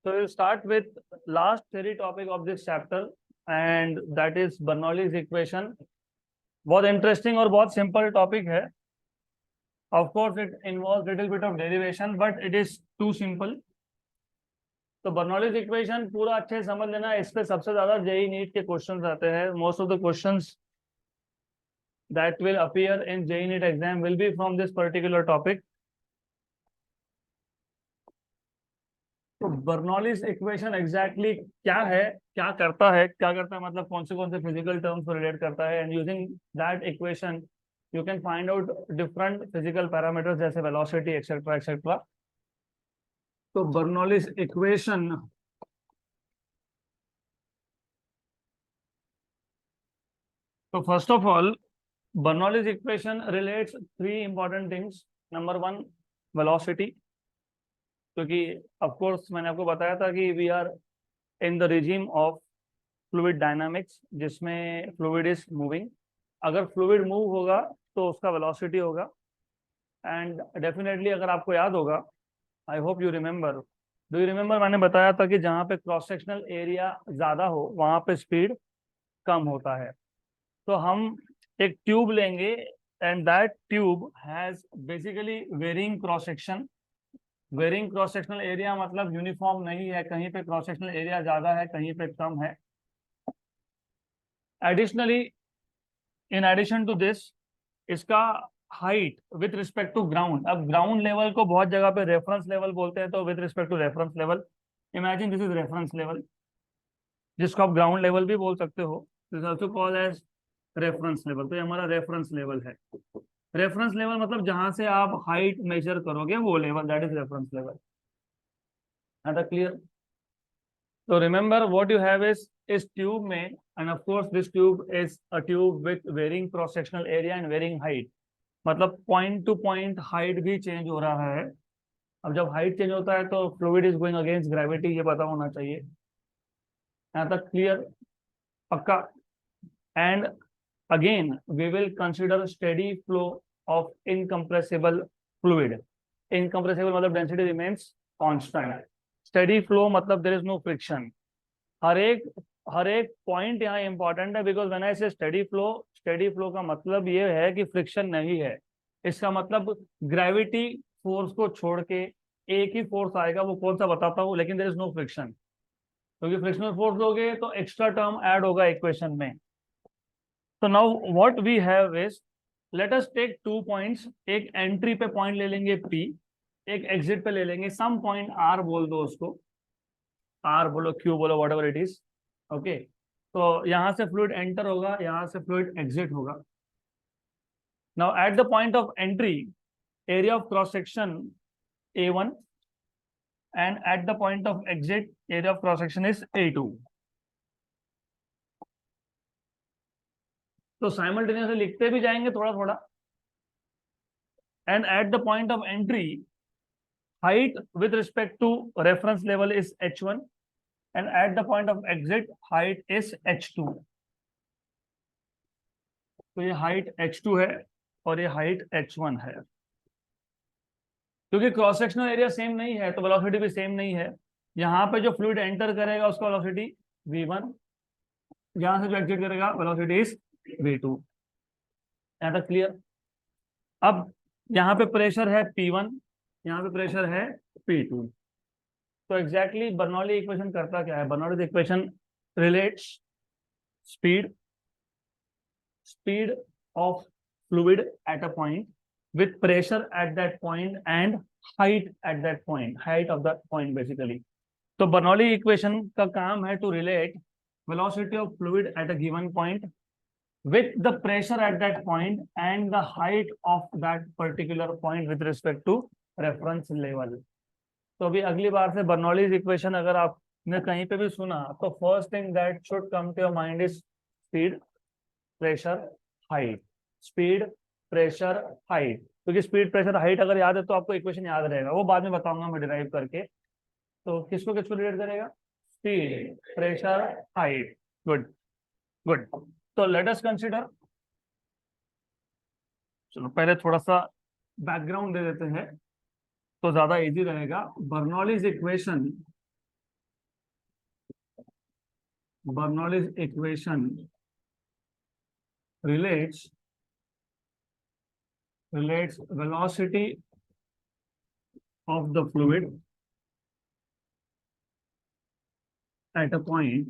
So we'll start with last theory topic of this chapter, and that is Bernoulli's equation. बहुत interesting और बहुत simple topic है. Of course, it involves little bit of derivation, but it is too simple. तो Bernoulli's equation पूरा अच्छे से समझ लेना. इस पे सबसे ज्यादा जेईई नीट के क्वेश्चंस आते हैं. Most of the questions that will appear in JEE NEET exam will be from this particular topic. तो बर्नौलीज इक्वेशन एग्जैक्टली क्या है, क्या करता है, मतलब कौन से फिजिकल टर्म्स को रिलेट करता है, and using that equation you can find out different physical parameters जैसे वेलोसिटी एक्सेट्रा एक्सेट्रा. तो बर्नौलीज इक्वेशन तो first of all Bernoulli's equation relates three important things. Number one, velocity. क्योंकि of course मैंने आपको बताया था कि we are in the regime of fluid dynamics, जिसमें fluid is moving. अगर fluid move होगा तो उसका velocity होगा. And definitely अगर आपको याद होगा, I hope you remember. Do you remember मैंने बताया था कि जहाँ पे क्रॉस सेक्शनल एरिया ज्यादा हो वहां पे स्पीड कम होता है. तो हम एक ट्यूब लेंगे and that tube has basically varying cross section. Varying cross sectional area मतलब यूनिफॉर्म नहीं है, कहीं पे क्रॉस सेक्शनल एरिया ज्यादा है, कहीं पे कम है. Additionally, in addition to this, इसका height with respect to ground. अब ग्राउंड लेवल को बहुत जगह पे रेफरेंस लेवल बोलते हैं, तो with respect to reference level, imagine this is reference level, जिसको आप ग्राउंड लेवल भी बोल सकते हो. This also called as reference level. तो ये हमारा रेफरेंस लेवल है. रेफरेंस लेवल मतलब जहां से आप हाइट मेजर करोगे वो level, that is reference level. है क्लियर? तो रिमेंबर व्हाट यू हैव इस ट्यूब में, and of course this tube is a tube with varying cross sectional area and varying height. मतलब पॉइंट टू पॉइंट हाइट भी change हो रहा है. अब जब हाइट चेंज होता है तो fluid is going against gravity, ये पता होना चाहिए. यहाँ तक क्लियर? पक्का? And again we will consider steady flow of incompressible fluid. Incompressible मतलब density remains constant. Steady flow मतलब there is no friction. हर एक पॉइंट यहाँ इंपॉर्टेंट है, बिकॉज व्हेन आई से स्टेडी फ्लो का मतलब ये है कि फ्रिक्शन नहीं है. इसका मतलब ग्रेविटी फोर्स को छोड़ के एक ही फोर्स आएगा, वो कौन सा बताता हूँ, लेकिन देयर इज नो फ्रिक्शन. क्योंकि फ्रिक्शनल फोर्स लोगे तो एक्स्ट्रा टर्म ऐड होगा इक्वेशन में. तो now what we have is, let us take 2 points. एक एंट्री पे पॉइंट ले लेंगे P, एक एग्जिट पे ले लेंगे सम पॉइंट R, बोल दो उसको, R बोलो, Q बोलो, व्हाटएवर इट इज. ओके, तो यहां से फ्लूइड एंटर होगा, यहां से फ्लूइड एग्जिट होगा. Now at the point of entry, area of cross section A1, and at the point of exit, area of cross section is A2. तो simultaneously लिखते भी जाएंगे थोड़ा थोड़ा. And at the point of entry, height with respect to reference level is h1, and at the point of exit height is h2. तो ये height h2 है और ये हाइट h1 है. क्योंकि क्रॉस सेक्शनल एरिया सेम नहीं है तो वेलोसिटी भी सेम नहीं है. यहाँ पे जो फ्लूइड एंटर करेगा उसका वेलोसिटी v1, यहाँ से जो एग्जिट करेगा वेलोसिटी इज v2. यहाँ तक क्लियर? अब यहाँ पे प्रेशर है P1, यहाँ पे प्रेशर है P2. तो एग्जैक्टली बर्नौली इक्वेशन करता क्या है? Bernoulli equation relates speed of fluid at a point with pressure at that point and height at that point, height of that point basically. तो Bernoulli equation का काम है to relate velocity of fluid at a given point with the pressure at that point and the height of that particular point with respect to reference level. तो अभी अगली बार से Bernoulli's equation अगर आपने कहीं पे भी सुना तो first thing that should come to your mind is speed, pressure, height. Speed, pressure, height. क्योंकि स्पीड, प्रेशर, हाइट अगर याद है तो आपको इक्वेशन याद रहेगा. वो बाद में बताऊंगा मैं डिराइव करके. तो किसको किसको रिलेट करेगा? Speed, pressure, height. Good good. तो लेट अस कंसीडर, चलो पहले थोड़ा सा बैकग्राउंड दे देते हैं तो ज्यादा इजी रहेगा. Bernoulli's equation Bernoulli's equation relates velocity of the fluid at a point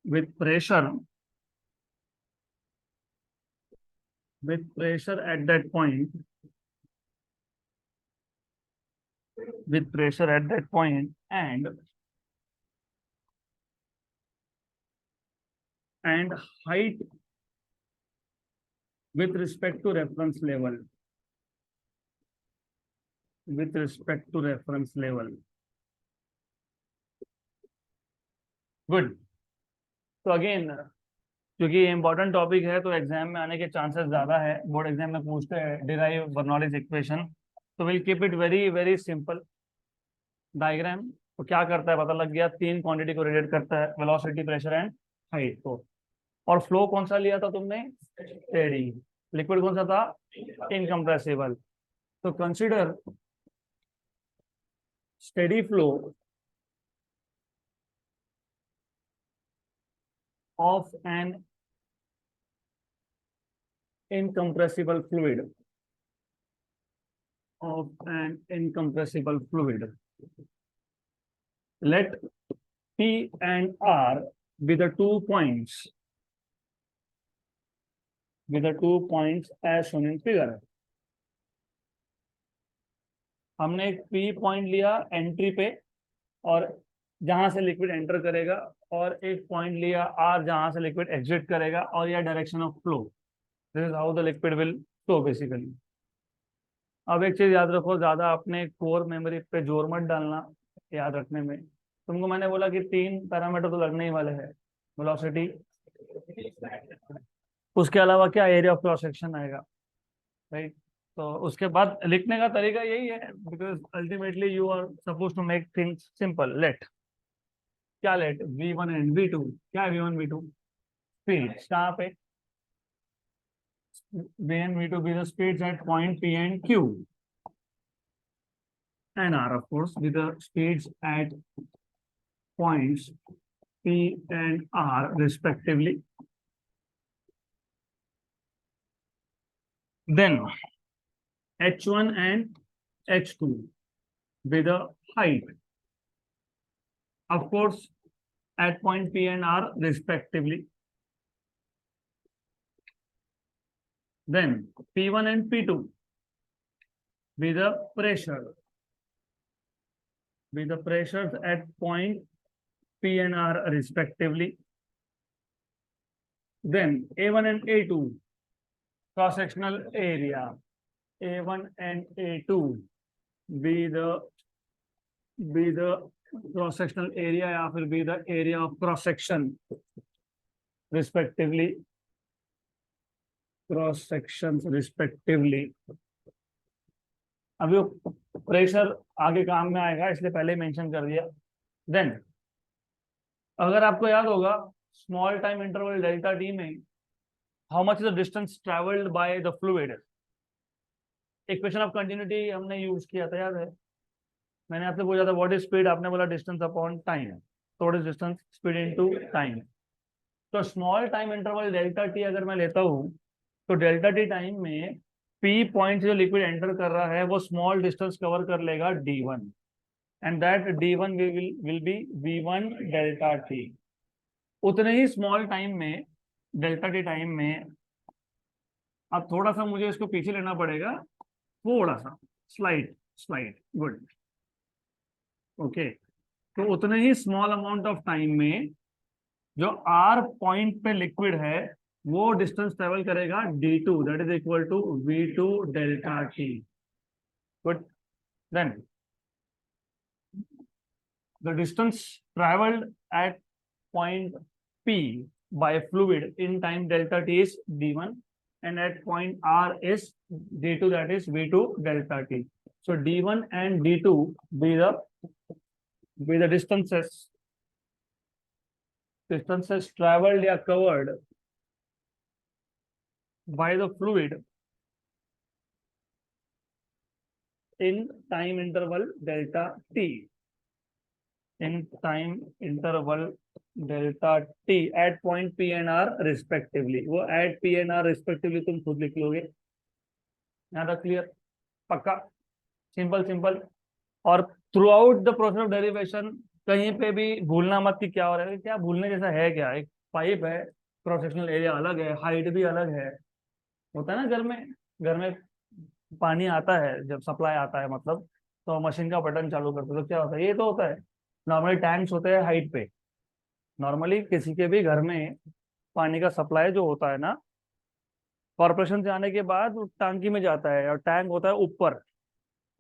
with pressure at that point and height with respect to reference level good. तो अगेन क्योंकि ये इंपॉर्टेंट टॉपिक है तो एग्जाम में आने के चांसेस ज्यादा है, बोर्ड एग्जाम में पूछते हैं डिराइव बर्नौलीज इक्वेशन, तो will keep it very very simple. Diagram तो क्या करता है पता लग गया, तीन क्वांटिटी को रिलेट करता है, वेलोसिटी, प्रेशर एंड हाइट को. और फ्लो कौन सा लिया था तुमने? स्टेडी. लिक्विड कौन सा था? इनकम्प्रेसिबल. तो consider steady flow of an incompressible fluid let P and R be the 2 points as shown in figure. हमने एक P पॉइंट लिया एंट्री पे और जहां से लिक्विड एंटर करेगा, और एक पॉइंट लिया R जहां से लिक्विड एग्जिट करेगा, और यह direction of flow. This is how the liquid will flow basically. अब एक चीज याद रखो, ज्यादा अपने कोर मेमोरी पे जोर मत डालना याद रखने में. तुमको मैंने बोला कि 3 पैरामीटर तो लगने ही वाले हैं, वेलोसिटी, उसके अलावा क्या, एरिया ऑफ क्रॉस सेक्शन आएगा, राइट. तो उसके बाद लिखने का तरीका यही है, because ultimately you are suppose to make things simple. Let क्या, लेट V1 एंड V2, क्या है V1 V2? स्पीड. कहाँ पे? V1 V2 be the speeds at point P and Q, and R of course with the speeds at points P and R respectively. Then H1 and H2 with the height, of course at point P and R respectively. Then P1 and P2 with the pressures at point P and R respectively. Then A1 and A2 cross-sectional area, A1 and A2 be the cross-sectional area या फिर be the area of cross-section respectively. Cross sections respectively. अभी pressure आगे काम में आएगा इसलिए पहले mention कर दिया. देन अगर आपको याद होगा small time interval delta t में how much is the distance travelled by the fluid, equation of continuity हमने यूज किया था, याद है? मैंने आपसे पूछा था व्हाट इज स्पीड, आपने बोला डिस्टेंस अपॉन टाइम. तो what is distance? Speed into time. तो small time interval delta t अगर मैं लेता हूँ तो डेल्टा टी टाइम में पी पॉइंट जो लिक्विड एंटर कर रहा है वो स्मॉल डिस्टेंस कवर कर लेगा D1, and that D1 will be V1 delta T. उतने ही स्मॉल टाइम में डेल्टा टी टाइम में, अब थोड़ा सा मुझे इसको पीछे लेना पड़ेगा, थोड़ा सा स्लाइड गुड. ओके, तो उतने ही स्मॉल अमाउंट ऑफ टाइम में जो R पॉइंट पे लिक्विड है वो डिस्टेंस ट्रेवल करेगा D2, that is equal to V2 delta T. Good. Then the distance travelled at point P by fluid in time delta T is D1, and at point R is D2, that is V2 delta T. So D1 and D2 be the distances traveled या covered by the fluid in time interval delta t, in time interval delta t at point P and R respectively. वो at P and R respectively तुम खुद लिख लोगे, यहाँ तक clear, पक्का, simple simple. और through out the process of derivation कहीं पे भी भूलना मत कि क्या हो रहा है, क्या भूलने जैसा है, क्या एक पाइप है, क्रॉस सेक्शनल एरिया अलग है, हाइट भी अलग है। होता है ना घर में पानी आता है, जब सप्लाई आता है मतलब, तो मशीन का बटन चालू करते हो तो क्या होता है, ये तो होता है। नॉर्मली टैंक्स होते हैं हाइट पे, नॉर्मली किसी के भी घर में पानी का सप्लाई जो होता है ना, कॉर्पोरेशन से आने के बाद वो टांकी में जाता है, और टैंक होता है ऊपर,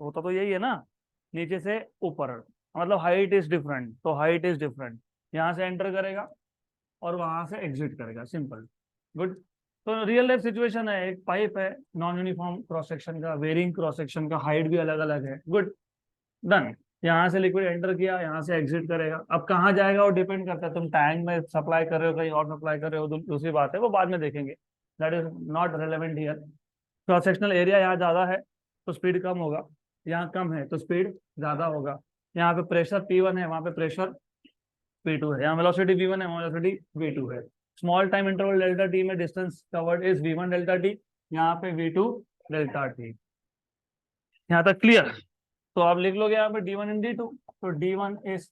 होता तो यही है ना, नीचे से ऊपर, मतलब हाइट इज डिफरेंट, तो हाइट इज डिफरेंट, यहाँ से एंटर करेगा और वहां से एग्जिट करेगा, सिंपल, गुड। तो रियल लाइफ सिचुएशन है, एक पाइप है नॉन यूनिफॉर्म क्रॉस सेक्शन का, वेरिंग क्रॉस सेक्शन का, हाइट भी अलग अलग है, गुड, डन। यहाँ से लिक्विड एंटर किया, यहाँ से एग्जिट करेगा, अब कहाँ जाएगा वो डिपेंड करता है, तुम टैंक में सप्लाई कर रहे हो, कहीं और सप्लाई कर रहे हो, दूसरी बात है, वो बाद में देखेंगे, that is not relevant here. Cross sectional area यहाँ ज्यादा है तो स्पीड कम होगा, यहाँ कम है तो स्पीड ज्यादा होगा, यहाँ पे प्रेशर P1 है, वहां पे प्रेशर P2 है, यहाँ वेलोसिटी V1 है, वेलोसिटी V2 है। Small time interval delta t में distance covered is V1 delta t, यहाँ पे V2 डेल्टा टी, यहाँ तक क्लियर। तो आप लिख लोगे यहाँ पे D1 एंड D2, तो D1 is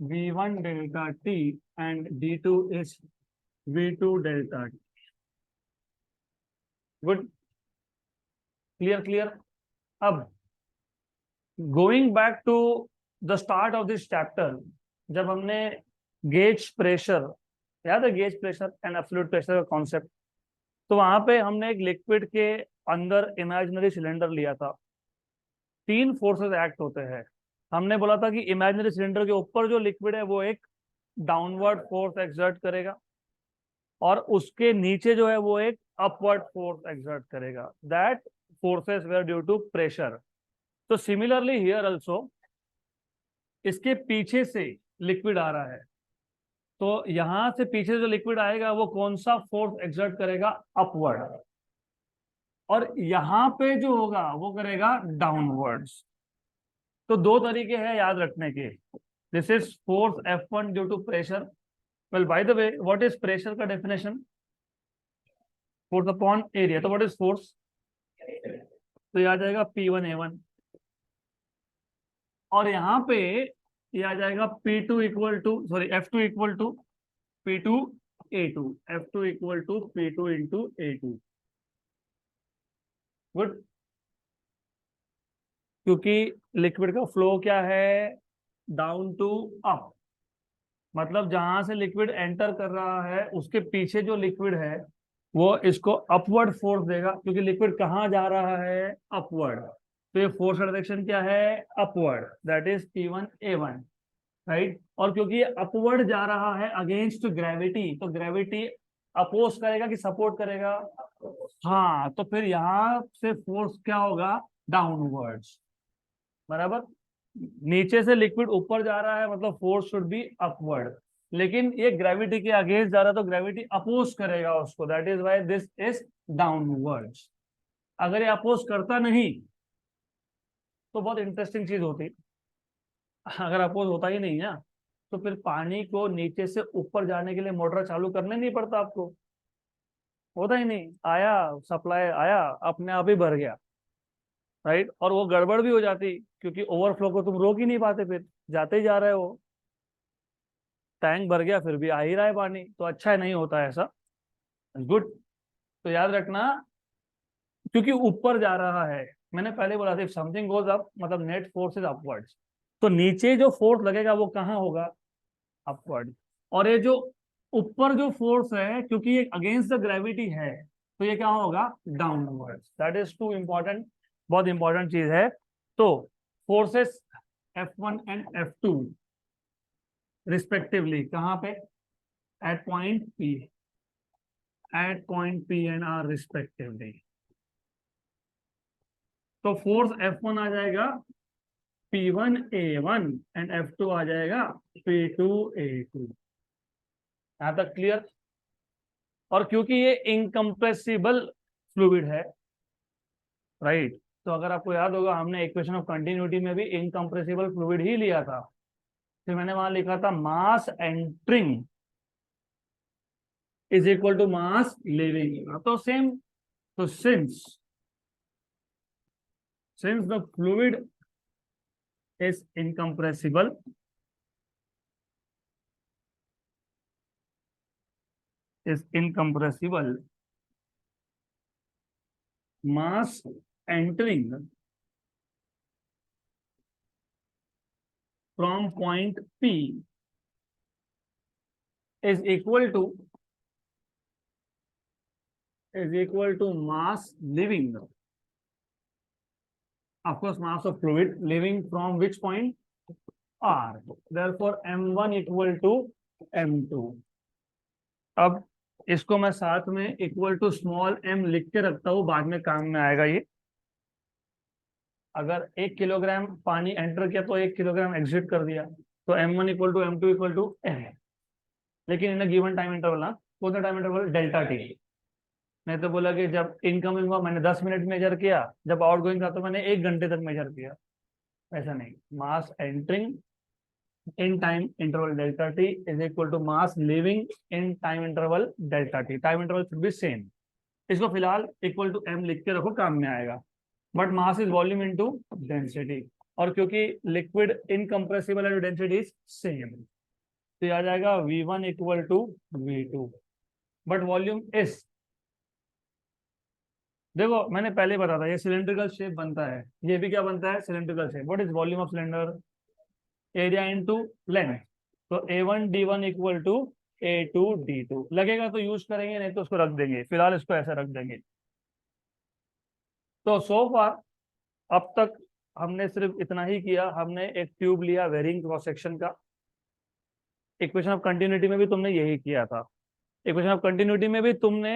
V1 delta t and D2 is V2 delta T, good, clear clear. अब going back to the start of this chapter, जब हमने गेज प्रेशर, याद है gauge pressure and absolute pressure का concept, तो वहां पे हमने एक लिक्विड के अंदर इमेजिनरी सिलेंडर लिया था, तीन फोर्सेस एक्ट होते हैं। हमने बोला था कि इमेजिनरी सिलेंडर के ऊपर जो लिक्विड है वो एक डाउनवर्ड फोर्स एक्सर्ट करेगा, और उसके नीचे जो है वो एक अपवर्ड फोर्स एक्सर्ट करेगा, that forces were due to pressure. तो सिमिलरली हियर ऑल्सो, इसके पीछे से लिक्विड आ रहा है, तो यहां से पीछे जो लिक्विड आएगा वो कौन सा फोर्स एक्सर्ट करेगा, अपवर्ड, और यहां पे जो होगा वो करेगा डाउनवर्ड्स। तो दो तरीके हैं याद रखने के, this is force F1 due to pressure. Well by the way, what is pressure का डेफिनेशन, फोर्स अपॉन एरिया, तो व्हाट इज फोर्स, तो ये आ जाएगा P1A1, और यहाँ पे ये आ जाएगा P2 equal to, sorry F2 equal to P2A2, F2 equal to P2 into A2, good. क्योंकि लिक्विड का फ्लो क्या है, डाउन टू अप, मतलब जहां से लिक्विड एंटर कर रहा है उसके पीछे जो लिक्विड है वो इसको अपवर्ड फोर्स देगा, क्योंकि लिक्विड कहाँ जा रहा है, अपवर्ड, तो ये फोर्स डायरेक्शन क्या है, upward, that is P1A1, right. और क्योंकि ये अपवर्ड जा रहा है अगेंस्ट ग्रेविटी, तो ग्रेविटी अपोज करेगा कि सपोर्ट करेगा, हाँ, तो फिर यहाँ से फोर्स क्या होगा, डाउनवर्ड्स, बराबर। नीचे से लिक्विड ऊपर जा रहा है मतलब फोर्स शुड बी अपवर्ड, लेकिन ये ग्रेविटी के अगेंस्ट जा रहा है तो ग्रेविटी अपोज करेगा उसको, that is why this is downwards. अगर ये अपोज करता नहीं तो बहुत इंटरेस्टिंग चीज होती, अगर अपोज होता ही नहीं है तो फिर पानी को नीचे से ऊपर जाने के लिए मोटर चालू करने नहीं पड़ता आपको, होता ही नहीं, आया सप्लाई आया अपने आप ही भर गया, राइट। और वो गड़बड़ भी हो जाती क्योंकि ओवरफ्लो को तुम रोक ही नहीं पाते, फिर जाते ही जा रहे हो, टैंक भर गया फिर भी आ ही रहा है पानी, तो अच्छा है, नहीं होता है ऐसा, गुड। तो याद रखना, क्योंकि ऊपर जा रहा है, मैंने पहले बोला था, इफ समथिंग गोज अप मतलब नेट फोर्स इज अपवर्ड्स, तो नीचे जो फोर्स लगेगा वो कहाँ होगा, अपवर्ड। और ये जो ऊपर जो फोर्स है क्योंकि ये अगेंस्ट द ग्रेविटी है, तो ये क्या होगा, downwards, that is two important, बहुत इंपॉर्टेंट चीज है। तो forces F1 and F2 respectively कहाँ पे, at point P, at point P and R respectively. तो फोर्स F1 आ जाएगा P1A1 एंड F2 आ जाएगा P2A2, यहां तक क्लियर। और क्योंकि ये इनकम्प्रेसिबल फ्लूइड है, राइट, तो अगर आपको याद होगा हमने इक्वेशन ऑफ कंटिन्यूटी में भी इनकम्प्रेसिबल फ्लूइड ही लिया था, फिर मैंने वहां लिखा था mass entering is equal to mass leaving. तो सेम, तो since the fluid is incompressible, mass entering from point P is equal to mass leaving, of course, mass of fluid leaving from which point? R. Therefore m1 equal to m2। अब इसको मैं साथ में equal to small m लिख के रखता हूं, बाद में काम में आएगा ये। अगर 1 किलोग्राम पानी एंटर किया तो 1 किलोग्राम एग्जिट कर दिया, तो m1 equal to m2 equal to m। लेकिन इन गिवन टाइम इंटरवल ना, कौन सा टाइम इंटरवल? Delta T. मैं तो बोला कि जब इनकमिंग हुआ मैंने 10 मिनट मेजर किया, जब आउट गोइंग था तो मैंने 1 घंटे तक मेजर किया। ऐसा नहीं, mass entering in time interval delta t is equal to mass leaving in time interval delta t. Time interval should be same. इसको फिलहाल इक्वल टू m लिख के रखो, काम में आएगा। But mass is volume into density, और क्योंकि लिक्विड इनकम्प्रेसिबल है, डेंसिटी इज सेम, तो आ जाएगा v1 equal to v2। But volume is, देखो मैंने पहले बताया था ये सिलेंड्रिकल शेप बनता है, ये भी क्या बनता है? Cylindrical shape. What is volume of cylinder? Area into length. तो a1 d1 equal to a2 d2। लगेगा तो यूज करेंगे, नहीं तो उसको रख देंगे, फिलहाल इसको ऐसे रख देंगे। तो सो फार अब तक हमने सिर्फ इतना ही किया। हमने एक ट्यूब लिया वेरिंग क्रॉस सेक्शन का। इक्वेशन ऑफ कंटिन्यूटी में भी तुमने यही किया था। इक्वेशन ऑफ कंटिन्यूटी में भी तुमने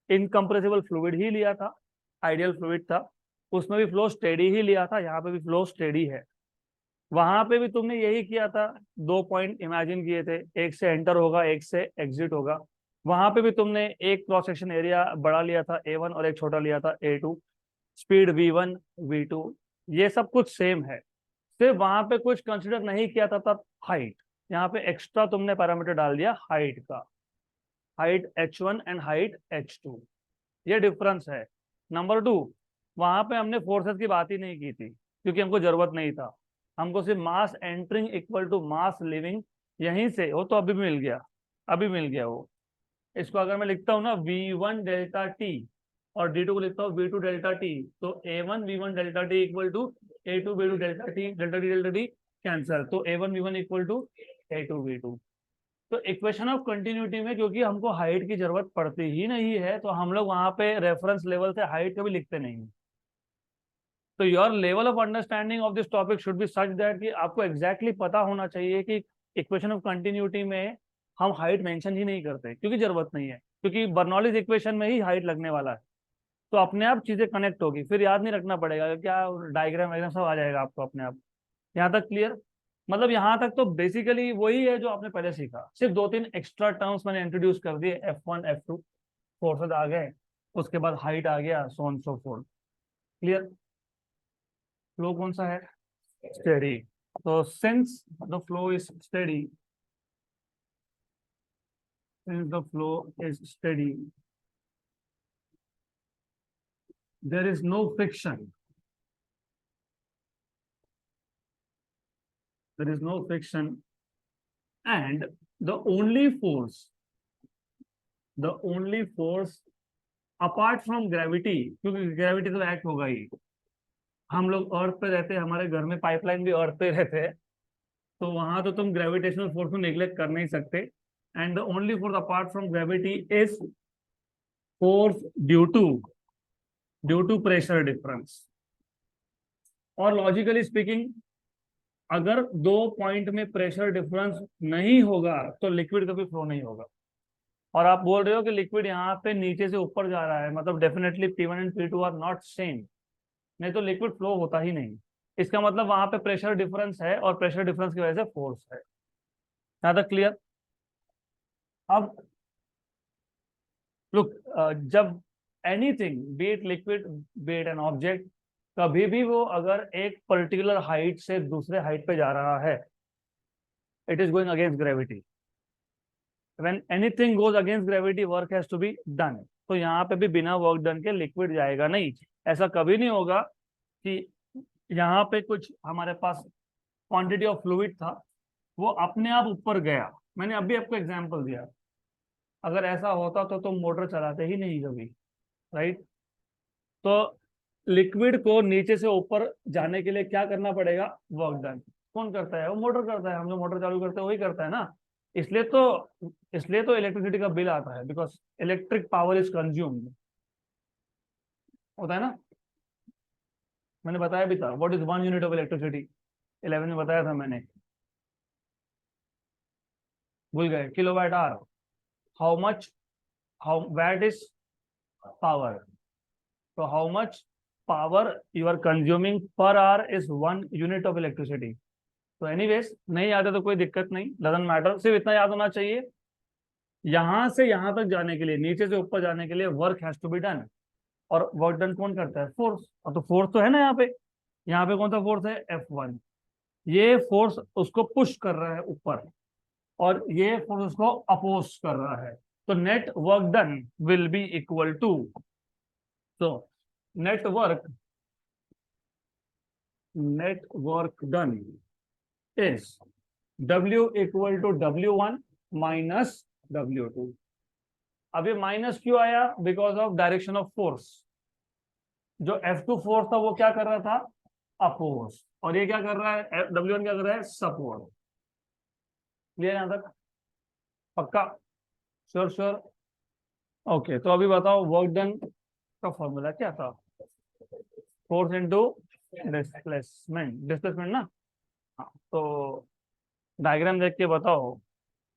इनकम्प्रेसिबल फ्लूइड ही लिया था, आइडियल फ्लूइड था, उसमें भी फ्लो स्टेडी ही लिया था, यहाँ पे भी फ्लो स्टेडी है। वहां पे भी तुमने यही किया था, 2 पॉइंट इमेजिन किए थे, एक से एंटर होगा, एक से एग्जिट होगा। वहां पे भी तुमने एक क्रॉस सेक्शन एरिया बड़ा लिया था a1 और एक छोटा लिया था a2, स्पीड v1 v2, ये सब कुछ सेम है। सिर्फ वहां पे कुछ कंसिडर नहीं किया था तब हाइट। यहाँ पे एक्स्ट्रा तुमने पैरामीटर डाल दिया हाइट का, height h1 and height h2, ये डिफरेंस है। नंबर 2, वहां पे हमने फोर्सेस की बात ही नहीं की थी, क्योंकि हमको जरूरत नहीं था। हमको सिर्फ mass entering equal to mass leaving यहीं से, वो तो अभी मिल गया, अभी मिल गया वो। इसको अगर मैं लिखता हूँ ना v1 डेल्टा टी, और d2 को लिखता हूँ v2 डेल्टा टी, तो a1 v1 delta T equal to a2 v2 delta T cancel, तो a1 v1 equal to a2 v2। तो इक्वेशन ऑफ कंटिन्यूटी में क्योंकि हमको हाइट की जरूरत पड़ती ही नहीं है, तो हम लोग वहां पे रेफरेंस लेवल से हाइट कभी लिखते नहीं। तो your level of understanding of this topic should be such that कि आपको एग्जैक्टली पता होना चाहिए कि इक्वेशन ऑफ कंटिन्यूटी में हम हाइट मेंशन ही नहीं करते, क्योंकि जरूरत नहीं है, क्योंकि बर्नौलीज इक्वेशन में ही हाइट लगने वाला है। तो अपने आप चीजें कनेक्ट होगी, फिर याद नहीं रखना पड़ेगा, क्या डायग्राम वायग्राम सब आ जाएगा आपको अपने आप। यहाँ तक क्लियर? मतलब यहाँ तक तो बेसिकली वही है जो आपने पहले सीखा, सिर्फ 2-3 एक्स्ट्रा टर्म्स मैंने इंट्रोड्यूस कर दिए, F1 F2 फोर्सेज आ गए, उसके बाद हाइट आ गया, so on so fourth. Clear? Flow कौन सा है? स्टेडी। तो since the flow is steady, since the flow is steady, there is no friction, there is no friction, and the only force, the only force apart from gravity, क्योंकि gravity तो act होगा ही, हम लोग अर्थ पे रहते हैं, हमारे घर में पाइपलाइन भी अर्थ पे रहते हैं, तो वहां तो तुम ग्रेविटेशनल फोर्स को नेग्लेक्ट कर नहीं सकते। And the only force apart from gravity is force due to pressure difference. और लॉजिकली स्पीकिंग, अगर 2 पॉइंट में प्रेशर डिफरेंस नहीं होगा तो लिक्विड कभी फ्लो नहीं होगा। और आप बोल रहे हो कि लिक्विड यहाँ पे नीचे से ऊपर जा रहा है, मतलब definitely P1 and P2 are not same, नहीं तो लिक्विड फ्लो होता ही नहीं। इसका मतलब वहां पे प्रेशर डिफरेंस है, और प्रेशर डिफरेंस की वजह से फोर्स है। यहाँ तक क्लियर? अब लुक, जब anything B it liquid B it an object, कभी भी वो अगर एक पर्टिकुलर हाइट से दूसरे हाइट पे जा रहा है, it is going against gravity. When anything goes against gravity work has to be done. तो यहाँ पे भी बिना वर्क डन के लिक्विड जाएगा नहीं। ऐसा कभी नहीं होगा कि यहाँ पे कुछ हमारे पास क्वांटिटी ऑफ फ्लूइड था, वो अपने आप ऊपर गया। मैंने अभी आपको एग्जांपल दिया। अगर ऐसा होता तो तुम मोटर चलाते ही नहीं कभी, राइट। तो लिक्विड को नीचे से ऊपर जाने के लिए क्या करना पड़ेगा? Work done. कौन करता है? वो मोटर करता है। हम जो मोटर चालू करते हैं वही करता है ना। इसलिए तो इसलिए तो इलेक्ट्रिसिटी का बिल आता है, because electric power is consumed, होता है ना। मैंने बताया भी था what is 1 unit of electricity, 11 में बताया था मैंने, भूल गए? Kilowatt hour. How much, how watt is power, तो how much power you are consuming per hour is 1 unit of electricity. तो एनीवेज नहीं याद है तो कोई दिक्कत नहीं, डजंट मैटर, सिर्फ इतना याद होना चाहिए, यहां से यहां तक जाने के लिए, नीचे से ऊपर जाने के लिए work has to be done. और वर्क डन कौन करता है? फोर्स। और तो फोर्स तो है ना यहाँ पे, यहाँ पे कौन सा फोर्स है? F1। ये फोर्स उसको पुश कर रहा है ऊपर, और ये फोर्स उसको अपोज कर रहा है। तो net work done will be equal to, तो net work done is W equal to W1 minus W2। अब ये माइनस क्यों आया? Because of direction of force. जो F2 फोर्स था वो क्या कर रहा था? अपोज। और ये क्या कर रहा है? W1 क्या कर रहा है? सपोर्ट। क्लियर यहां तक? पक्का? Sure sure. ओके, तो अभी बताओ वर्क डन का फॉर्मूला क्या था? फोर्स इंटू डिस्प्लेसमेंट, डिस्प्लेसमेंट ना। हाँ, तो डायग्राम देख के बताओ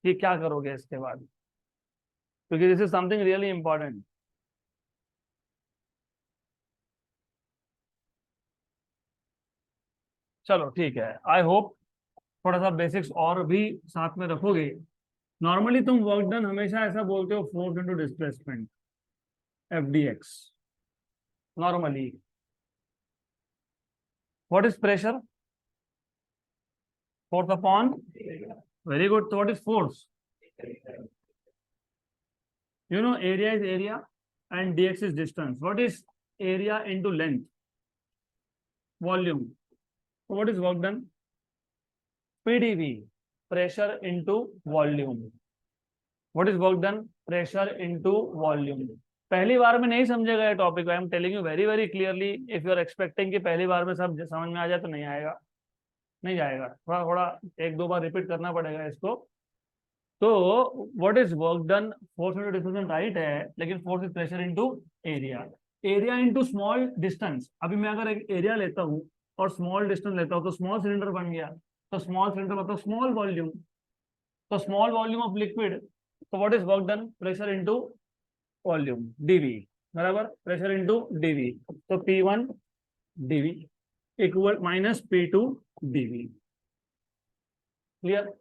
कि क्या करोगे इसके बाद, क्योंकि this is something really important. चलो ठीक है, आई होप थोड़ा सा बेसिक्स और भी साथ में रखोगे। नॉर्मली तुम वर्क डन हमेशा ऐसा बोलते हो, force into displacement, FDX। Normally what is pressure? Force upon, very good. तो what is force? You know, area is area and dx is distance. What is area into length? Volume. So what is work done? PdV, pressure into volume. What is work done? Pressure into volume. पहली बार में नहीं समझेगा ये topic, I am telling you very very clearly. If you are expecting कि पहली बार में सब समझ में आ जाए, तो नहीं आएगा, नहीं जाएगा। थोड़ा थोड़ा एक दो बार रिपीट करना पड़ेगा इसको। तो what is work done? Force into displacement right है, लेकिन force is pressure into area. Area into small distance. अभी मैं अगर एक एरिया लेता हूँ और स्मॉल डिस्टेंस लेता हूँ तो स्मॉल सिलेंडर बन गया। तो स्मॉल सिलेंडर मतलब स्मॉल वॉल्यूम। तो स्मॉल वॉल्यूम ऑफ लिक्विड, तो what is work done? Pressure into volume, d V. बराबर, प्रेशर इंटू डीवी। तो P1 d V equal minus P2 d V. Clear?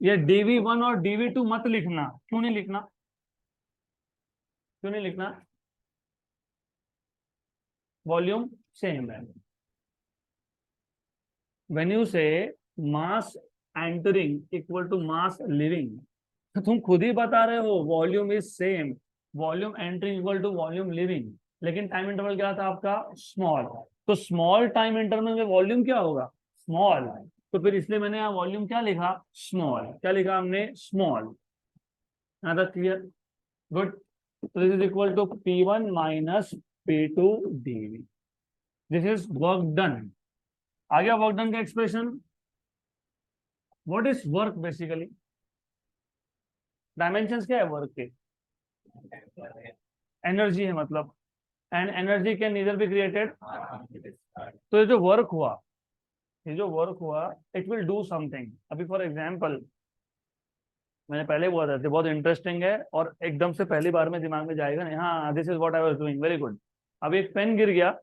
ये dV1 और dV2 मत लिखना। क्यों नहीं लिखना? क्यों नहीं लिखना? वॉल्यूम सेम है। When you say mass entering equal to mass leaving, तो तुम खुद ही बता रहे हो volume is same, volume entering equal to volume leaving, लेकिन टाइम इंटरवल क्या था आपका? स्मॉल। तो स्मॉल टाइम इंटरवल में वॉल्यूम क्या होगा? स्मॉल। तो फिर इसलिए मैंने यहाँ वॉल्यूम क्या लिखा? स्मॉल। क्या लिखा हमने? स्मॉल। यहाँ तक clear? Good. So this is equal to P1 minus P2 dV. This is work done. आ गया वर्क डन का expression. What is work basically? Dimensions क्या है वर्क के? एनर्जी है मतलब, and energy can neither be created. तो ये जो वर्क हुआ, ये जो वर्क हुआ, इट विल डू समथिंग। अभी फॉर एग्जांपल, मैंने पहले बोला था बहुत इंटरेस्टिंग है और एकदम से पहली बार में दिमाग में जाएगा नहीं। हाँ, this is what I was doing, very good. अभी एक पेन गिर गया,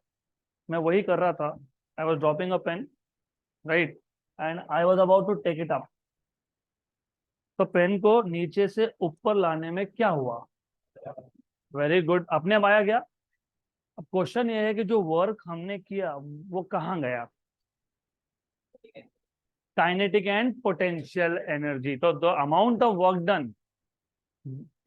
मैं वही कर रहा था। I was dropping a pen, right, and I was about to take it up. तो पेन को नीचे से ऊपर लाने में क्या हुआ? वेरी गुड, अपने आप आया क्या? अब क्वेश्चन ये है कि जो वर्क हमने किया वो कहाँ गया? Kinetic and potential energy. तो the amount of work done,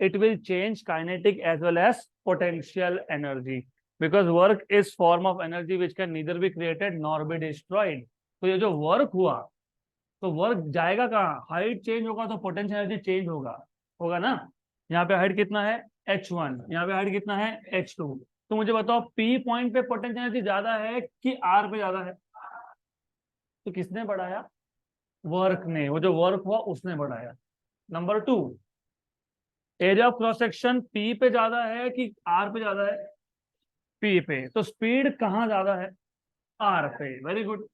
it will change kinetic as well as potential energy, because work is form of energy which can neither be created nor be destroyed। तो ये जो work हुआ, तो work जाएगा कहाँ? Height change होगा तो potential energy change होगा, होगा ना। यहाँ पे हाइट कितना है h1, यहाँ पे हाइट कितना है h2। तो मुझे बताओ P पॉइंट पे पोटेंशियल एनर्जी ज्यादा है कि R पे ज्यादा है? तो किसने बढ़ाया? वर्क ने, वो जो वर्क हुआ उसने बढ़ाया। Number 2, area of cross section P पे ज्यादा है कि आर पे ज्यादा है? पी पे। तो स्पीड कहाँ ज्यादा है? आर पे। Very good.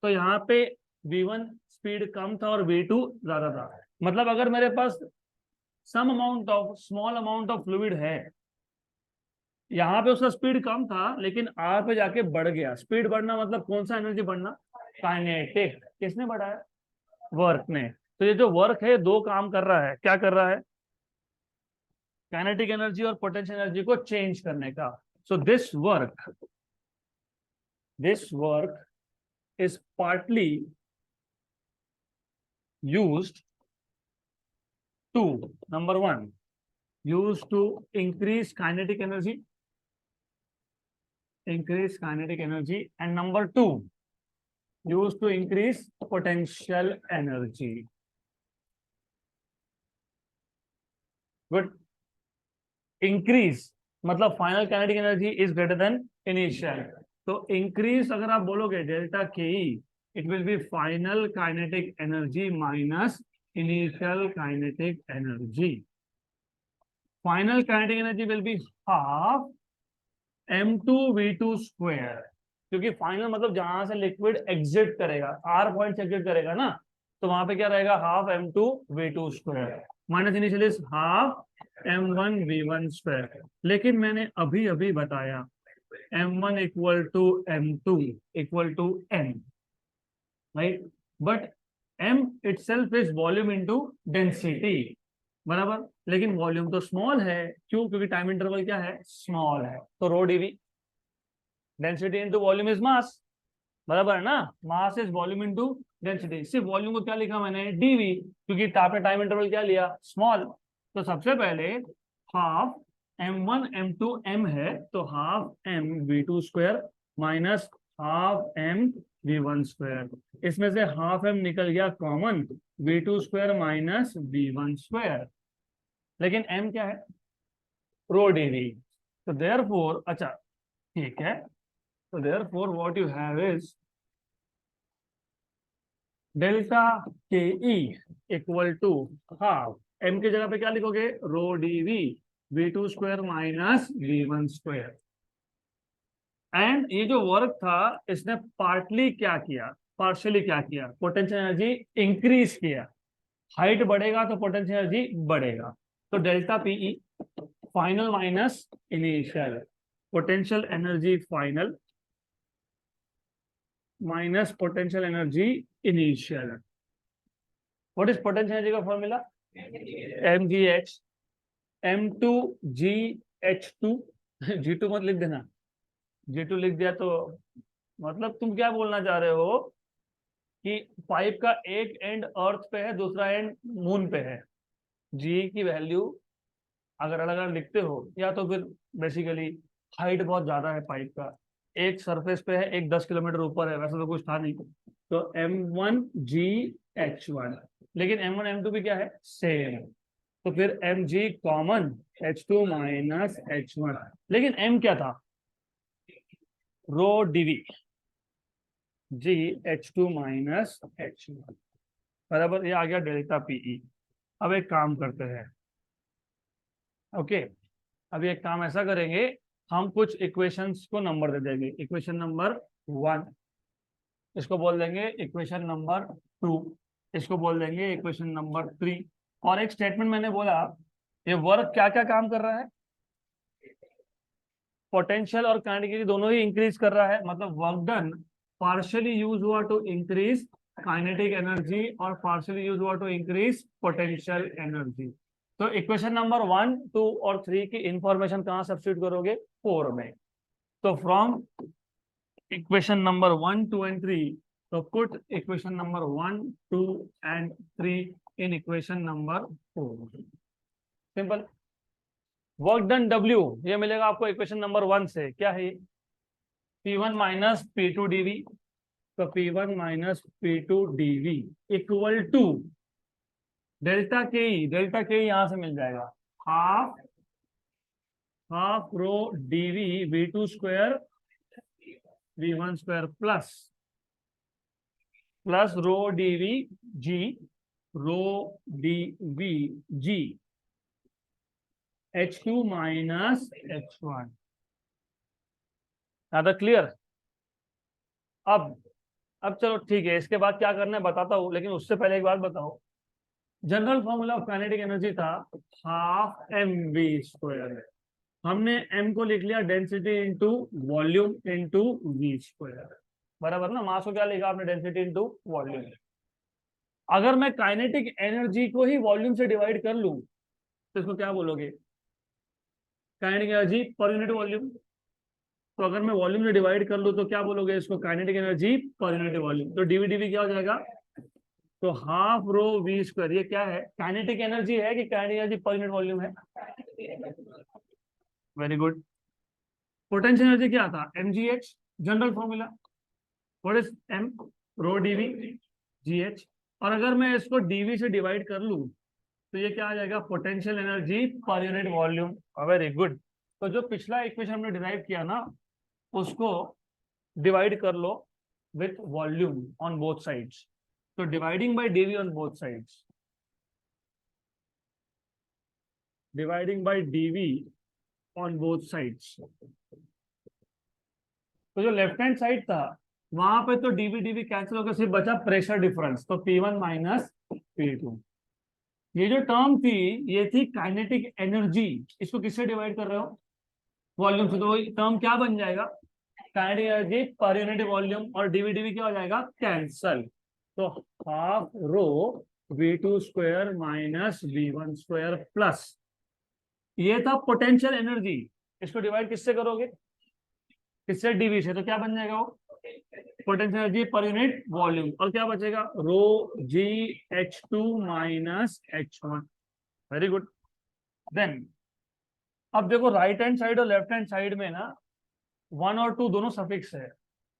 तो यहाँ पे v1 स्पीड कम था और v2 ज्यादा था। मतलब अगर मेरे पास some amount of small amount of fluid है, यहाँ पे उसका स्पीड कम था लेकिन आर पे जाके बढ़ गया। स्पीड बढ़ना मतलब कौन सा एनर्जी बढ़ना? काइनेटिक। किसने बढ़ाया? वर्क ने। तो ये जो वर्क है दो काम कर रहा है, क्या कर रहा है? काइनेटिक एनर्जी और पोटेंशियल एनर्जी को चेंज करने का। So this work is partly used to, number one, used to increase kinetic energy, and number two, used to increase potential energy। Good। Increase मतलब final kinetic energy is greater than initial. तो increase अगर आप बोलोगे delta के E, it will be final kinetic energy minus initial kinetic energy. Final kinetic energy will be half m2v2 square, क्योंकि final मतलब जहां से लिक्विड एग्जिट करेगा, आर पॉइंट से एग्जिट करेगा ना, तो वहां पे क्या रहेगा? Half m2v2 square minus initial is half m1v1 square. लेकिन मैंने अभी अभी बताया m1 equal to m2 equal to m, right? But m itself is volume into density, बराबर। लेकिन वॉल्यूम तो स्मॉल है, क्यों? क्योंकि टाइम इंटरवल क्या है? स्मॉल है। तो rho dV, density into volume is mass, बराबर है ना। Mass is volume into density. सिर्फ वॉल्यूम को क्या लिखा मैंने? डीवी, क्योंकि आपने टाइम इंटरवल क्या लिया? स्मॉल। तो सबसे पहले हाफ m1 m2 m है, तो half m v2 square minus half m v1 square. इसमें से हाफ m निकल गया common, v2 square minus v1 square. लेकिन m क्या है? रो डीवी। तो देयरफॉर, अच्छा ठीक है, तो therefore what you have is delta के E equal to half, m की जगह पे क्या लिखोगे? Rho dV v2 square minus v1 square. And ये जो वर्क था इसने पार्टली क्या किया? पार्शियली क्या किया? पोटेंशियल एनर्जी इंक्रीज किया। हाइट बढ़ेगा तो पोटेंशियल एनर्जी बढ़ेगा। तो delta P E final minus initial, potential energy final minus potential energy initial. What is potential energy का फॉर्मूला? mgh, m2gh2। g2 मत लिख देना, g2 लिख दिया तो मतलब तुम क्या बोलना चाह रहे हो कि पाइप का एक एंड अर्थ पे है, दूसरा एंड मून पे है। जी की वैल्यू अगर अलग अलग लिखते हो, या तो फिर बेसिकली हाइट बहुत ज्यादा है पाइप का, एक सरफेस पे है, एक 10 किलोमीटर ऊपर है, वैसा तो कुछ था नहीं। तो m1gh1, लेकिन m1 m2 भी क्या है? सेम। तो फिर mg common h2 minus h1, लेकिन m क्या था? रो डीवी जी h2 माइनस h1, बराबर। ये आ गया डेल्टा पीई। अब एक काम करते हैं, ओके। अब एक काम ऐसा करेंगे, हम कुछ इक्वेशंस को नंबर दे देंगे। इक्वेशन नंबर 1 इसको बोल देंगे इक्वेशन नंबर 2, इसको बोल देंगे इक्वेशन नंबर 3। और एक स्टेटमेंट मैंने बोला, ये वर्क क्या क्या काम कर रहा है? पोटेंशियल और काइनेटिक दोनों ही इंक्रीज कर रहा है। मतलब वर्क डन पार्शियली यूज हुआ टू इंक्रीज काइनेटिक एनर्जी और पार्शियली यूज हुआ टू इंक्रीज पोटेंशियल एनर्जी। तो इक्वेशन नंबर 1, 2 और 3 की इंफॉर्मेशन कहाँ सब्स्टिट्यूट करोगे? 4 में। तो फ्रॉम इक्वेशन नंबर 1, 2 एंड 3, तो put equation number 1, 2 and 3 in equation number 4। Simple. Work done W ये मिलेगा आपको इक्वेशन नंबर 1 से। क्या है? P1 minus P2 dV। तो P1 minus P2 dV equal to delta के यहां से मिल जाएगा, half half rho dV V2 square V1 square plus rho dV G, rho dV G H2 minus H1। ज्यादा क्लियर? अब अब चलो ठीक है, इसके बाद क्या करना है बताता हूँ, लेकिन उससे पहले एक बात बताओ। General formula of kinetic energy था हाफ एम वी स्क्वायर। हमने m को लिख लिया density into volume into v square, बराबर ना? मास को क्या लिखा आपने? Density into volume. अगर मैं काइनेटिक एनर्जी को ही वॉल्यूम से डिवाइड कर लूं तो इसको क्या बोलोगे? Kinetic energy per unit volume. तो अगर मैं वॉल्यूम से डिवाइड कर लूं तो क्या बोलोगे इसको? Kinetic energy per unit volume. तो डीवी डीवी क्या हो जाएगा? तो हाफ रो वी स्क्वायर। ये क्या है? काइनेटिक एनर्जी है कि kinetic energy per unit volume है? Very good. पोटेंशियल एनर्जी क्या था? mgh, general formula. What is m? Rho dv gh। और अगर मैं इसको dv से डिवाइड कर लूं तो ये क्या आ जाएगा? Potential energy per unit volume. Very good. तो जो पिछला इक्वेशन हमने डिराइव किया ना, उसको डिवाइड कर लो with volume on both sides. तो dividing by dv on both sides, dividing by dv on both sides. तो जो लेफ्ट हैंड साइड था वहां पे तो डीवी डीवी कैंसिल होकर सिर्फ बचा प्रेशर डिफरेंस। तो P1 माइनस P2। ये जो टर्म थी ये थी काइनेटिक एनर्जी। इसको किससे डिवाइड कर रहे हो? वॉल्यूम से। तो टर्म क्या बन जाएगा? Kinetic energy per unit volume. और डीवी डीवी क्या हो जाएगा? कैंसल। तो half rho V2 square minus V1 square plus, ये था पोटेंशियल एनर्जी। इसको डिवाइड किससे करोगे? किससे? डीवी से। तो क्या बन जाएगा वो? Potential energy per unit volume. और क्या बचेगा? Rho g H2 minus H1। Very good. Then अब देखो राइट हैंड साइड और लेफ्ट हैंड साइड में ना 1 और 2 दोनों सफिक्स है।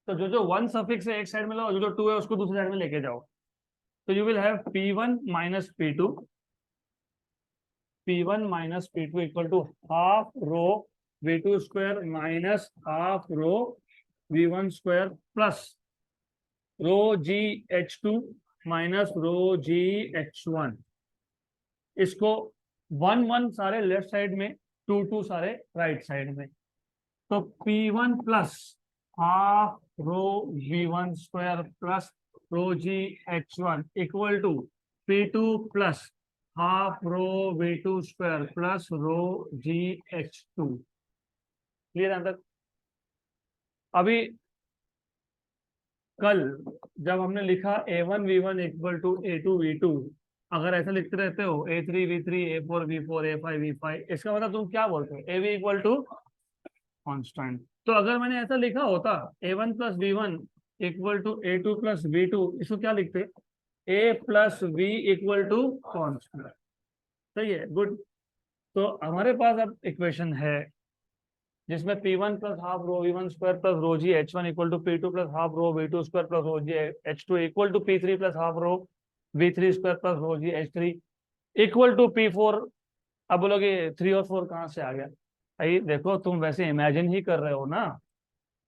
तो जो जो 1 सफिक्स है एक साइड में लाओ, जो जो 2 है उसको दूसरी साइड में लेके जाओ। तो you will have P1 minus P2, P1 minus P2 equal to half rho V2 square minus half rho V1 square plus rho g H2 minus rho g H1। इसको 1 1 सारे लेफ्ट साइड में, 2 2 सारे right side में। तो P1 plus half rho V1 square plus rho g H1 equal to P2 plus half rho V2 square plus rho g H2। Clear answer? अभी कल जब हमने लिखा A1V1 इक्वल टू A2V2, अगर ऐसा लिखते रहते हो A3V3 A4V4 A5V5, इसका मतलब तुम क्या बोलते हो? AV equal to constant. तो अगर मैंने ऐसा लिखा होता A1 plus V1 equal to A2 plus V2, इसको क्या लिखते? A plus V equal to constant. सही है, गुड। तो हमारे पास अब इक्वेशन है जिसमें P1 plus half rho V1 square plus rho g H1 equal to P2 plus half rho V2 square plus rho g H2 equal to P3 plus half rho V3 square plus rho g H3 equal to P4। अब बोलोगे 3 और 4 कहाँ से आ गया? भाई देखो, तुम वैसे इमेजिन ही कर रहे हो ना।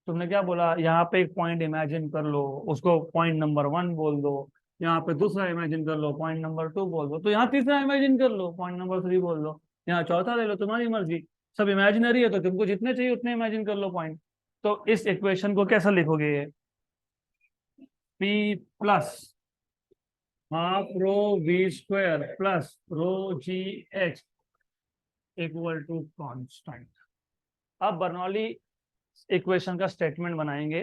तुमने क्या बोला? यहाँ पे एक पॉइंट इमेजिन कर लो, उसको पॉइंट नंबर 1 बोल दो। यहाँ पे दूसरा इमेजिन कर लो, पॉइंट नंबर 2 बोल दो। तो यहाँ तीसरा इमेजिन कर लो, पॉइंट नंबर 3 बोल दो। यहाँ चौथा ले लो, तुम्हारी मर्जी। सब इमेजिनरी है तो तुमको जितने चाहिए उतने इमेजिन कर लो पॉइंट। तो इस इक्वेशन को कैसा लिखोगे? ये P plus half rho V square plus rho g H equal to constant. अब बर्नौली इक्वेशन का स्टेटमेंट बनाएंगे।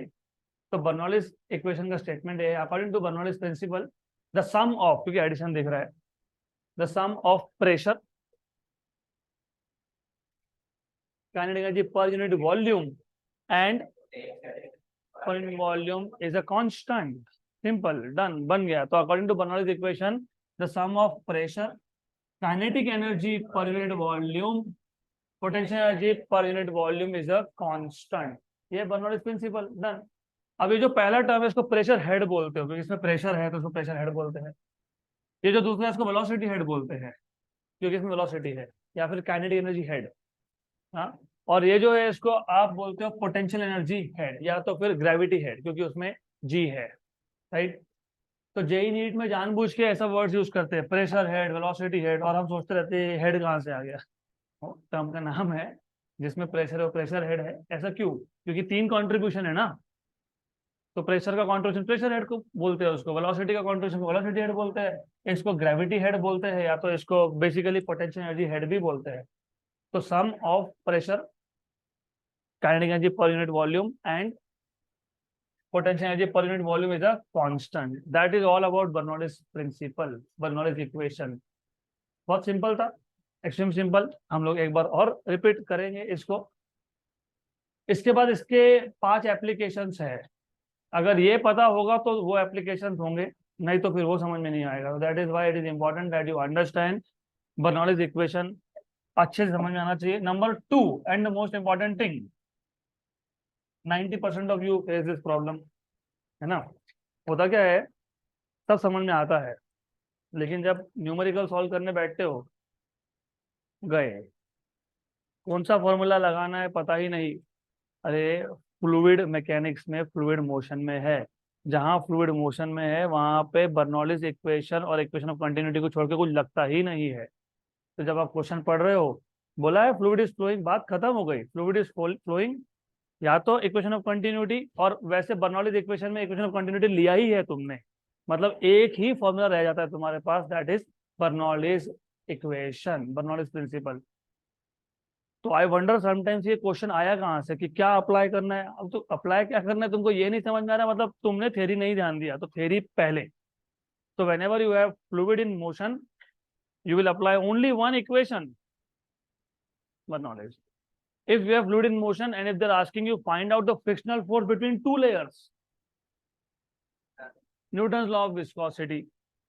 तो बर्नौलीज इक्वेशन का स्टेटमेंट है, according to Bernoulli's principle the sum of, क्योंकि एडिशन दिख रहा है, the sum of pressure kinetic energy per unit volume and per unit volume is a constant. Simple, done, बन गया. तो according to Bernoulli's equation the sum of pressure, kinetic energy per unit volume, potential energy per unit volume is a constant. ये Bernoulli's principal, done. अब ये जो पहला term है इसको प्रेशर हेड बोलते हो क्योंकि इसमें प्रेशर है तो इसको प्रेशर हेड बोलते हैं. ये जो दूसरा है इसको वेलोसिटी हेड बोलते हैं क्योंकि इसमें वेलोसिटी है, या फिर काइनेटिक एनर्जी हेड. हाँ. और ये जो है इसको आप बोलते हो पोटेंशियल एनर्जी हेड या तो फिर ग्रेविटी हेड क्योंकि उसमें जी है. राइट. तो जेई नीट में जानबूझ के ऐसा वर्ड्स यूज करते हैं, प्रेशर हेड, वेलोसिटी हेड, और हम सोचते रहते हैं हेड कहाँ से आ गया. टर्म का नाम है जिसमें प्रेशर है, प्रेशर हेड है. ऐसा क्यों? क्योंकि 3 कंट्रीब्यूशन है ना. तो प्रेशर का कंट्रीब्यूशन प्रेशर हेड को बोलते हैं, उसको वेलोसिटी का कंट्रीब्यूशन को वेलोसिटी हेड बोलते हैं, इसको ग्रेविटी हेड बोलते हैं, या तो इसको बेसिकली पोटेंशियल एनर्जी हेड भी बोलते हैं. तो sum of pressure, kinetic energy per unit volume and potential energy per unit volume is a constant. That is all about Bernoulli's principle, Bernoulli's equation. बहुत सिंपल था, एक्सट्रीम सिंपल. हम लोग एक बार और रिपीट करेंगे इसको. इसके बाद इसके 5 एप्लीकेशंस है. अगर ये पता होगा तो वो एप्लीकेशंस होंगे, नहीं तो फिर वो समझ में नहीं आएगा. That is why it is important that you understand Bernoulli's equation. अच्छे से समझ में आना चाहिए. Number 2 and the most important thing, 90% of you face this problem, है ना. होता क्या है, सब समझ में आता है लेकिन जब न्यूमेरिकल सॉल्व करने बैठते हो, गए कौन सा फॉर्मूला लगाना है पता ही नहीं. अरे फ्लूइड मैकेनिक्स में फ्लूइड मोशन में है, जहां फ्लूइड मोशन में है वहां पे बर्नौलीज इक्वेशन और इक्वेशन ऑफ कंटिन्यूटी को छोड़ के कुछ लगता ही नहीं है. तो जब आप क्वेश्चन पढ़ रहे हो, बोला है फ्लूइड इज फ्लोइंग, बात खत्म हो गई. फ्लूइड इज फ्लोइंग, या तो इक्वेशन ऑफ कंटिन्यूटी, और वैसे बर्नौलीज इक्वेशन में इक्वेशन ऑफ कंटिन्यूटी लिया ही है तुमने, मतलब एक ही फॉर्मूला रह जाता है तुम्हारे पास, that is Bernoulli's equation, Bernoulli's principle. तो आई वंडर समटाइम्स ये क्वेश्चन आया कहाँ से कि क्या अप्लाई करना है. अब तो अप्लाई क्या करना है तुमको ये नहीं समझ में आ रहा, मतलब तुमने थ्योरी नहीं ध्यान दिया. तो थ्योरी पहले. तो when ever you have fluid in motion you will apply only one equation, Bernoulli's. If you have fluid in motion and if they're asking you find out the frictional force between 2 layers, Newton's law of viscosity.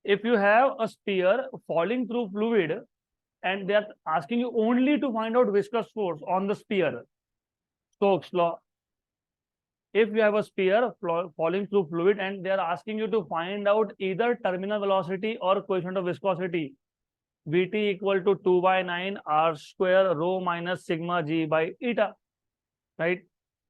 If you have a sphere falling through fluid and they are asking you only to find out viscous force on the sphere, Stokes law. If you have a sphere falling through fluid and they are asking you to find out either terminal velocity or coefficient of viscosity, Vt equal to 2/9 r square rho minus sigma g by eta, right.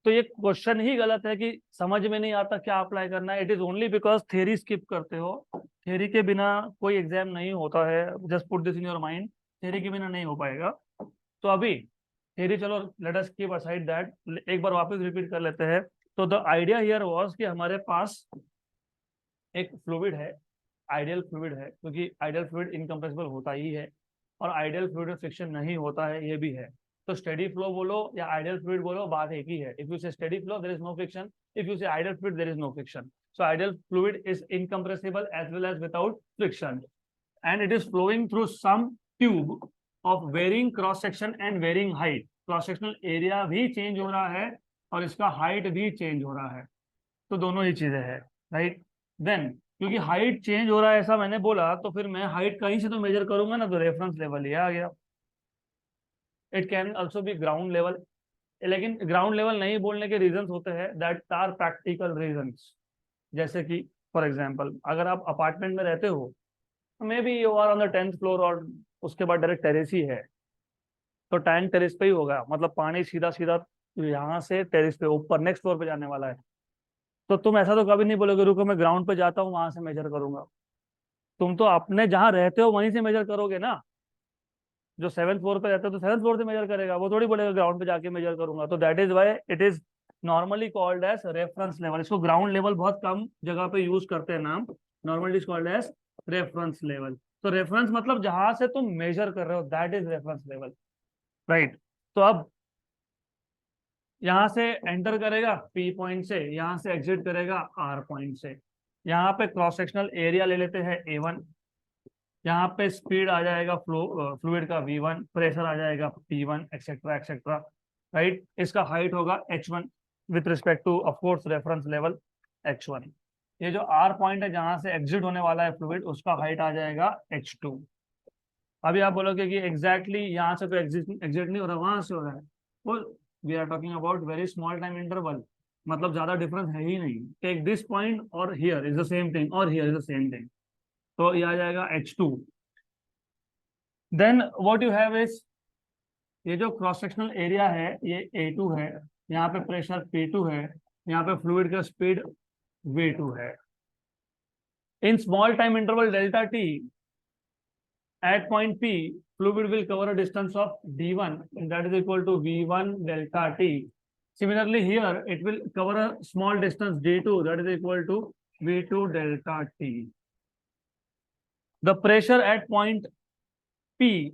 तो ये question ही गलत है कि समझ में नहीं आता क्या अप्लाई करना है. It is only because theory skip करते हो. थ्योरी के बिना कोई एग्जाम नहीं होता है. Just put this in your mind, theory के बिना नहीं हो पाएगा. तो अभी थ्योरी चलो, let us keep aside that. एक बार वापस रिपीट कर लेते हैं. तो द आइडिया हियर वाज कि हमारे पास एक फ्लूइड है, आइडियल फ्लूइड है, क्योंकि आइडियल फ्लूइड इनकम्प्रेसिबल होता ही है और आइडियल फ्लूइड में फ्रिक्शन नहीं होता है, ये भी है. तो स्टेडी फ्लो बोलो या आइडियल फ्लूइड बोलो, बात एक ही है. If you say steady flow there is no friction, if you say ideal fluid there is no friction. So ideal fluid is incompressible as well as without friction and it is flowing through some tube of varying cross section and varying height. Cross sectional area भी change हो रहा है और इसका height भी change हो रहा है. तो दोनों ही चीजें हैं, राइट. देन क्योंकि हाइट चेंज हो रहा है ऐसा मैंने बोला, तो फिर मैं हाइट कहीं से तो मेजर करूंगा ना. तो रेफरेंस लेवल ये आ गया. It can also be ground level, लेकिन ग्राउंड लेवल नहीं बोलने के रीजंस होते हैं, दैट आर प्रैक्टिकल रीजंस. जैसे कि फॉर एग्जांपल अगर आप अपार्टमेंट में रहते हो, maybe you are on the 10th floor और उसके बाद डायरेक्ट टेरेस ही है, तो टैंक टेरेस पे ही होगा, मतलब पानी सीधा सीधा यहाँ से टेरेस पे ऊपर नेक्स्ट फ्लोर पे जाने वाला है. तो तुम ऐसा तो कभी नहीं बोलोगे रुको मैं ग्राउंड पे जाता हूँ वहां से मेजर करूंगा. तुम तो अपने जहां रहते हो वहीं से मेजर करोगे ना. जो 7th फ्लोर पे रहते हो तो 7th फ्लोर से मेजर करेगा, वो थोड़ी बोलेगा ग्राउंड पे जाके मेजर करूंगा. तो that is why it is normally called as reference level. इसको ग्राउंड लेवल बहुत कम जगह पे यूज करते हैं नाम. Normally is called as reference level. तो रेफरेंस मतलब जहां से तुम मेजर कर रहे हो, that is reference level, right. तो अब यहां से एंटर करेगा P पॉइंट से, यहां से एग्जिट करेगा R पॉइंट से. यहाँ पे क्रॉस सेक्शनल एरिया ले लेते हैं A1. यहाँ पे स्पीड आ जाएगा फ्लूइड का V1, प्रेशर आ जाएगा P1, एक्सेट्रा एक्सेट्रा, राइट, इसका हाइट होगा h1 with respect two of course reference level h1। ये जो r पॉइंट है जहां से एग्जिट होने वाला है फ्लूइड, उसका हाइट आ जाएगा h2। अभी आप बोलोगे कि एग्जैक्टली यहाँ से तो एग्जिट नहीं हो रहा, वहां से हो रहा है। वो we are talking about very small time interval, मतलब ज्यादा डिफरेंस है ही नहीं। टेक दिस पॉइंट और here is the same thing और here is the same thing, तो ये आ जाएगा h2। Then what you have is, ये जो क्रॉस सेक्शनल एरिया है ये A2 है, यहाँ पे प्रेशर P2 है, यहाँ पे फ्लूइड का स्पीड V2 है। In small time interval delta t at point P, fluid will cover a distance of d1 and that is equal to v1 delta t. Similarly, here it will cover a small distance d2 that is equal to v2 delta t. The pressure at point P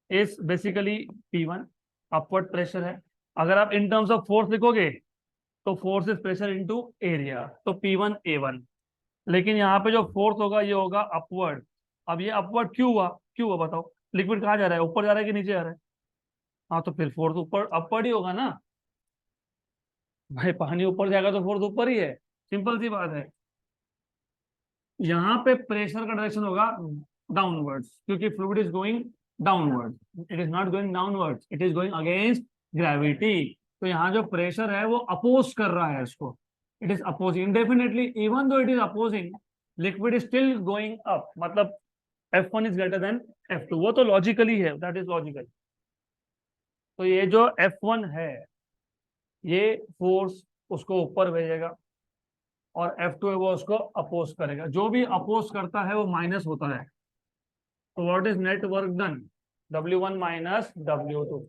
is basically P1, upward pressure है। अगर आप in terms of force लिखोगे तो force is pressure into area, तो P1 A1। लेकिन यहाँ पे जो फोर्स होगा ये होगा अपवर्ड। अब ये अपवर्ड क्यों हुआ, क्यों हुआ बताओ? लिक्विड कहाँ जा रहा है, ऊपर जा रहा है कि नीचे जा रहा है? हाँ, तो फिर फोर्स ऊपर अपवर्ड ही होगा ना भाई, पानी ऊपर जाएगा तो फोर्स ऊपर ही है, सिंपल सी बात है। यहाँ पे प्रेशर का डायरेक्शन होगा डाउनवर्ड्स, क्योंकि fluid is going downward, it is not going downwards, it is going against gravity. तो यहाँ जो प्रेशर है वो अपोज कर रहा है इसको, it is opposing indefinitely, even though it is opposing, liquid is still going up, मतलब F1 is greater then F2, वो तो लॉजिकली है, दैट इज लॉजिकल। तो ये जो F1 है ये फोर्स उसको ऊपर भेजेगा और F2 है वो उसको अपोज करेगा, जो भी अपोज करता है वो माइनस होता है। तो what is net work done, W1 minus W2।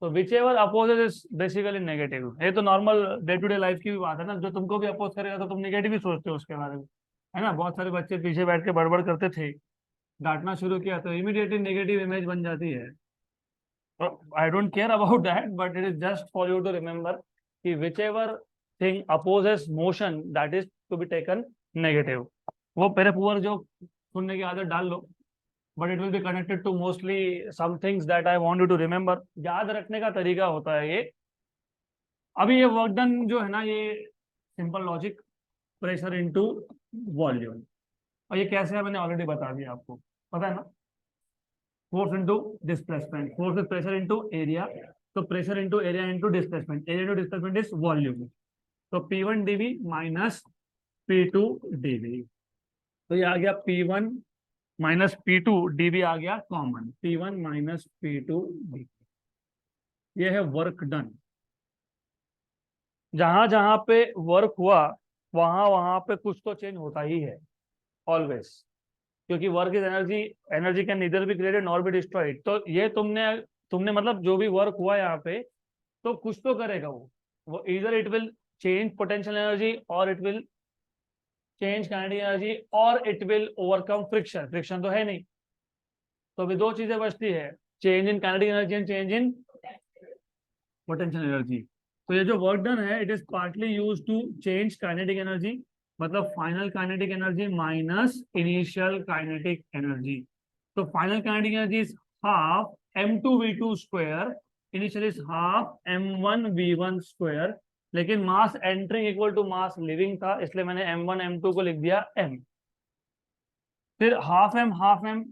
तो whichever opposes is basically negative. ये तो normal day to day life की भी बात है ना, जो तुमको भी अपोज करेगा तो तुम नेगेटिव ही सोचते हो उसके बारे में, है ना। बहुत सारे बच्चे पीछे बैठ के बड़बड़ करते थे, डांटना शुरू किया तो इमीडिएटली नेगेटिव इमेज बन जाती है। I don't care about that, but it is just for you to remember कि whichever thing opposes motion that is to be taken negative. वो पेरे पुअर जो सुनने की आदत डाल लो, but it will be connected to mostly some things that I want you to remember. याद रखने का तरीका होता है ये। अभी ये वर्क डन जो है ना, ये simple logic, pressure into volume, और ये कैसे है मैंने ऑलरेडी बता दिया आपको, पता है ना। Force into displacement, force is pressure into area, तो pressure into area into displacement, area into displacement is volume. तो P1 dV minus P2 dV, तो ये आ गया P1 माइनस P2 dV आ गया common, P1 minus P2 dV। ये है work done. जहां जहां पे वर्क हुआ वहां वहां पे कुछ तो चेंज होता ही है ऑलवेज, क्योंकि work is energy, energy can neither be created nor be destroyed. तो ये तुमने तुमने मतलब जो भी वर्क हुआ यहाँ पे तो कुछ तो करेगा वो इधर it will change potential energy और it will change kinetic energy और it will overcome friction, friction तो है नहीं, तो अभी दो चीजें बचती है, change in kinetic energy and change in potential energy. तो ये जो वर्क डन है it is partly use to change kinetic energy, मतलब final kinetic energy minus initial kinetic energy. तो final kinetic energy is half m2v2 square, initial is half m1v1 square, लेकिन mass entering equal to mass leaving था, इसलिए मैंने m1 m2 को लिख दिया m। फिर हाफ m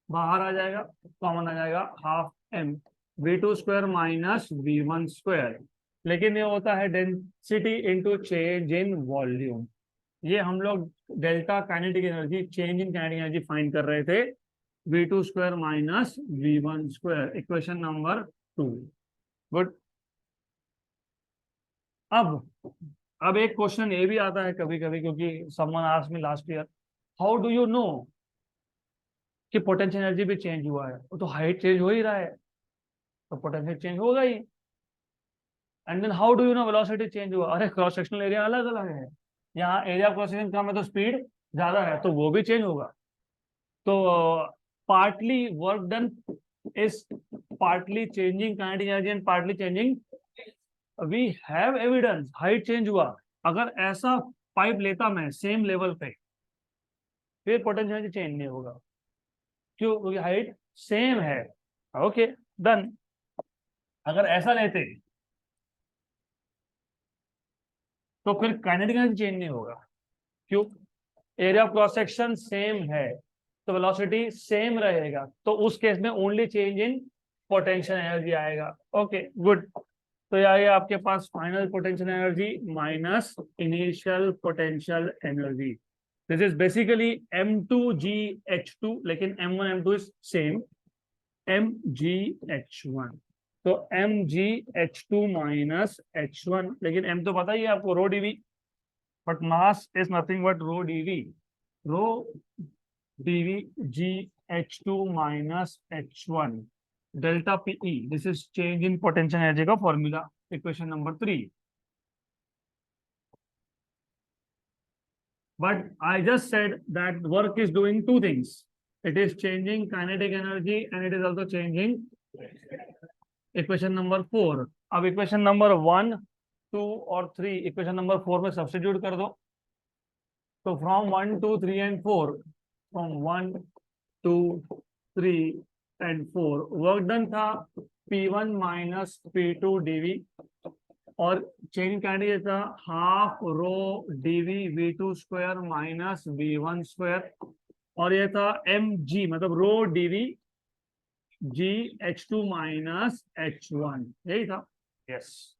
बाहर आ जाएगा, कॉमन आ जाएगा, half m v2 square minus v1 square, लेकिन ये होता है density into change in volume. ये हम लोग delta kinetic energy, change in kinetic energy find कर रहे थे, v2 square minus v1 square, equation number 2। Good. अब एक क्वेश्चन ये भी आता है कभी कभी, क्योंकि someone asked me last year, how do you no कि पोटेंशियल एनर्जी भी चेंज हुआ है? वो तो हाइट चेंज हो ही रहा है, तो पोटेंशियल चेंज होगा ही। And then how do you know velocity change हुआ? अरे क्रॉस सेक्शनल एरिया अलग अलग है, यहाँ एरिया क्रॉस सेक्शन कम है तो स्पीड ज्यादा है, तो वो भी चेंज होगा। तो partly work done is partly changing kinetic energy and partly changing, we have evidence height change हुआ। अगर ऐसा पाइप लेता मैं सेम लेवल पे, फिर पोटेंशियल एनर्जी चेंज नहीं होगा, क्यों? क्योंकि हाइट सेम है। Okay, done. अगर ऐसा लेते तो फिर काइनेटिक एनर्जी चेंज नहीं होगा। क्यों? Area of cross section same है तो वेलोसिटी सेम रहेगा, तो उस केस में only change in potential energy आएगा। Okay good. तो ये आएगा आपके पास final potential energy minus initial potential energy. This is basically M2GH2, लेकिन M1 M2 is same, MgH1। तो MgH2 माइनस H1, लेकिन M तो पता ही है आपको, रो dV, but mass is nothing but rho dV. Rho dV GH2 minus H1 delta PE. This is change in potential energy का formula, equation number 3. But I just said that work is doing two things. It is changing kinetic energy and it is also changing equation number 4. अब equation number 1, 2 और 3 equation number 4 में substitute कर दो। तो from 1, 2, 3 and 4, from 1, 2, 3 and 4 work done था P1 minus P2 dV, और change candidate था half rho dV V2 square minus V1 square, और ये था mg मतलब रो dV GH2 माइनस H1, यही था। Yes,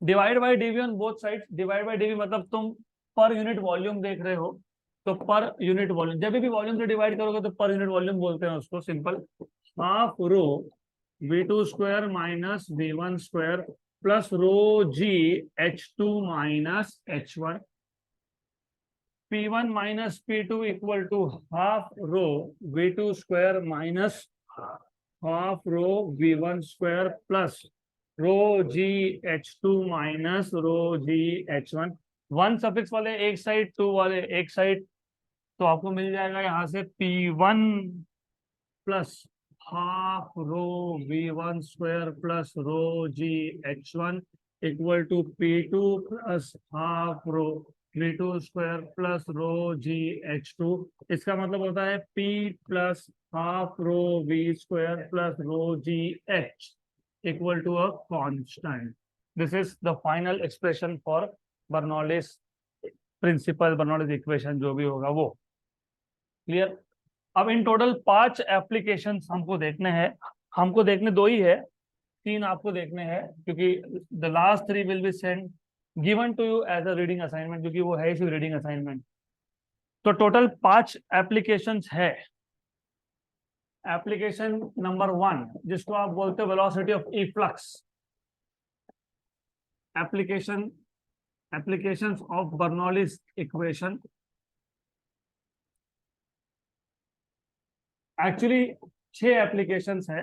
divide by dV on both side. Divide by dV मतलब तुम पर यूनिट वॉल्यूम देख रहे हो, तो पर यूनिट वॉल्यूम, जब भी वॉल्यूम से डिवाइड करोगे तो पर यूनिट वॉल्यूम बोलते हैं उसको, simple. Half rho V2 square minus V1 square plus rho GH2 minus H1, P1 minus P2 equal to half rho V2 square minus half rho V1 square plus rho GH2 minus rho GH1। 1 suffix वाले एक side, 2 वाले एक side, तो आपको मिल जाएगा यहाँ से P1 plus half rho V1 square plus rho GH1 equal to P2 plus half rho V2 square plus rho GH2। इसका मतलब होता है P plus half rho V square plus rho GH equal to a constant. This is the final expression for Bernoulli's principle, Bernoulli's equation, जो भी होगा वो। Clear? अब in total 5 application हमको देखने हैं। हमको देखने 2 ही है, 3 आपको देखने हैं, क्योंकि the last 3 will be send given to you as a reading assignment, क्योंकि वो है इसी रीडिंग असाइनमेंट। तो टोटल 5 एप्लीकेशंस है। एप्लीकेशन नंबर 1 जिसको आप बोलते हो velocity of efflux, applications of Bernoulli's equation. Actually 6 applications है।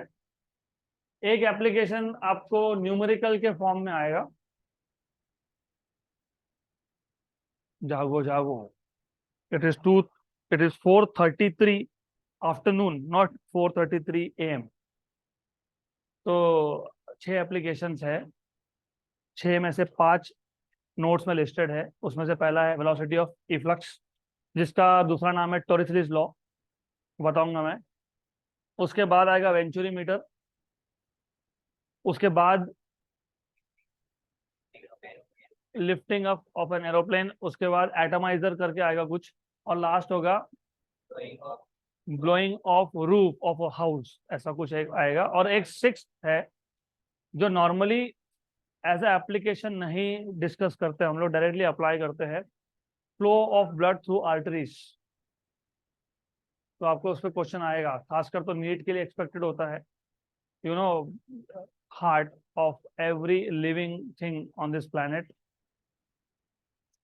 एक एप्लीकेशन आपको न्यूमेरिकल के फॉर्म में आएगा, जागो जागो, it is 4:33 afternoon, not 4:33 AM। तो 6 एप्लीकेशंस है, 6 में से 5 नोट्स में लिस्टेड है। उसमें से पहला है वेलोसिटी ऑफ इफ्लक्स, जिसका दूसरा नाम है टोरिथलीज लॉ, बताऊंगा मैं। उसके बाद आएगा वेंचुरी मीटर, उसके बाद lifting up of an aeroplane, उसके बाद एटमाइजर करके आएगा कुछ, और लास्ट होगा blowing of roof of a house, ऐसा कुछ एक आएगा। और एक 6th है जो नॉर्मली एज ए एप्लीकेशन नहीं डिस्कस करते, हम लोग डायरेक्टली अप्लाई करते हैं, flow of blood through arteries. तो आपको उस पर क्वेश्चन आएगा, खासकर तो नीट के लिए एक्सपेक्टेड होता है। You know, heart of every living thing on this planet,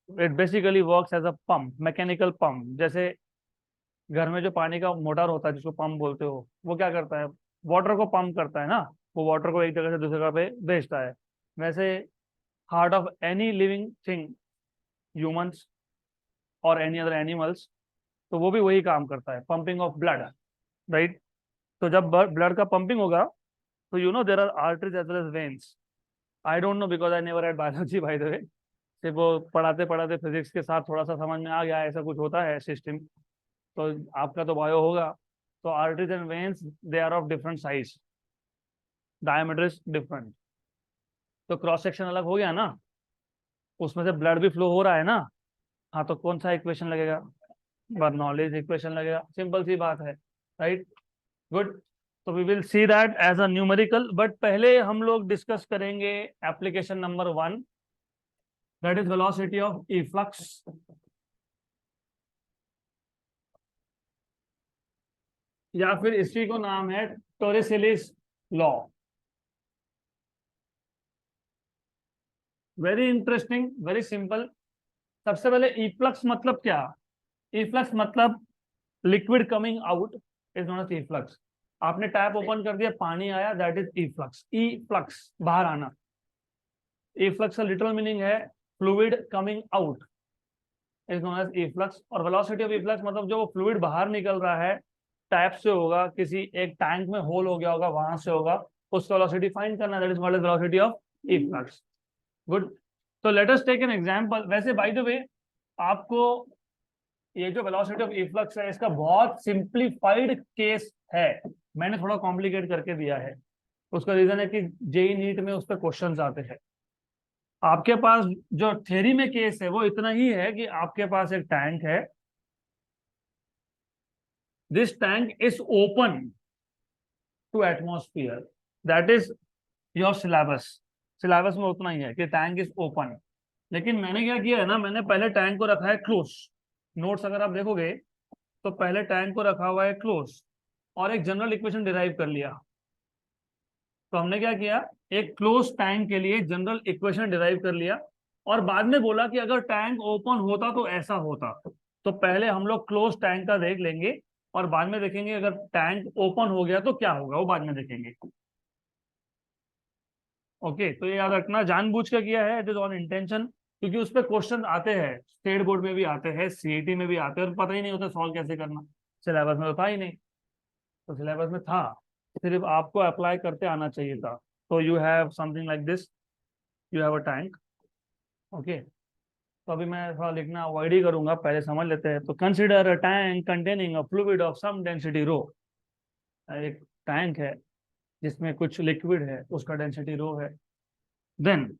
it basically works as a pump, mechanical pump. जैसे घर में जो पानी का मोटर होता है जिसको पंप बोलते हो, वो क्या करता है, वाटर को पंप करता है ना, वो वाटर को एक जगह से दूसरी जगह पे भेजता है। वैसे heart of any living thing, humans और एनी अदर एनिमल्स, तो वो भी वही काम करता है, पंपिंग ऑफ ब्लड, राइट। तो जब ब्लड का पंपिंग होगा तो you know there are arteries as well as veins. I don't know because I never had biology by the way. सिर्फ वो पढ़ाते पढ़ाते फिजिक्स के साथ थोड़ा सा समझ में आ गया, ऐसा कुछ होता है सिस्टम। तो आपका तो बायो होगा। तो arteries and veins they are of different size, diameter is different. तो क्रॉस सेक्शन अलग हो गया ना। उसमें से ब्लड भी फ्लो हो रहा है ना, हाँ, तो कौन सा इक्वेशन लगेगा? बर्नौलीज इक्वेशन लगेगा, सिंपल सी बात है, राइट। गुड। तो we will see that as a numerical, but पहले हम लोग डिस्कस करेंगे application number 1, that is velocity of efflux, या फिर इसी को नाम है Torricelli's law. Very interesting, very simple. सबसे पहले इफ्लक्स मतलब क्या? इफ्लक्स मतलब liquid coming out is not as efflux. आपने टैप ओपन कर दिया, पानी आया, that is efflux. E flux, बाहर आना। इफ्लक्स का लिटरल मीनिंग है fluid coming out is known as efflux. और वेलोसिटी ऑफ इफ्लक्स मतलब जो फ्लूइड बाहर निकल रहा है, टैप से होगा, किसी एक टैंक में होल हो गया होगा, वहां से होगा, उसका वेलोसिटी फाइंड करना, that is called as velocity of efflux. Good. तो let us take an example. वैसे बाय द वे, आपको ये जो वेलोसिटी ऑफ इफ्लक्स है, इसका बहुत सिंप्लीफाइड केस है, मैंने थोड़ा कॉम्प्लिकेट करके दिया है। उसका रीजन है कि जेई नीट में उस पर क्वेश्चंस आते हैं। आपके पास जो थ्योरी में केस है वो इतना ही है कि आपके पास एक टैंक है, this tank is open to atmosphere, that is your syllabus. Syllabus में उतना ही है कि टैंक इज ओपन। लेकिन मैंने क्या किया है ना, मैंने पहले टैंक को रखा है क्लोज। नोट्स अगर आप देखोगे तो पहले टैंक को रखा हुआ है क्लोज, और एक जनरल इक्वेशन डिराइव कर लिया। तो हमने क्या किया, एक क्लोज टैंक के लिए जनरल इक्वेशन डिराइव कर लिया, और बाद में बोला कि अगर टैंक ओपन होता तो ऐसा होता। तो पहले हम लोग क्लोज टैंक का देख लेंगे, और बाद में देखेंगे अगर टैंक ओपन हो गया तो क्या होगा, वो बाद में देखेंगे। ओके, तो ये याद रखना, जानबूझ के किया है, इट इज ऑन इंटेंशन, क्योंकि उस पर क्वेश्चन आते हैं, स्टेट बोर्ड में भी आते हैं, सीईटी में भी आते हैं, और पता ही नहीं होता सॉल्व कैसे करना। सिलेबस में तो था ही नहीं। तो सिलेबस में था, सिर्फ आपको अप्लाई करते आना चाहिए था। तो you have something like this, you have a tank. Okay, तो अभी मैं थोड़ा लिखना अवॉइड ही करूंगा, पहले समझ लेते हैं। तो consider a tank containing a fluid of some density rho. एक टैंक है जिसमें कुछ लिक्विड है, उसका डेंसिटी रो है। देन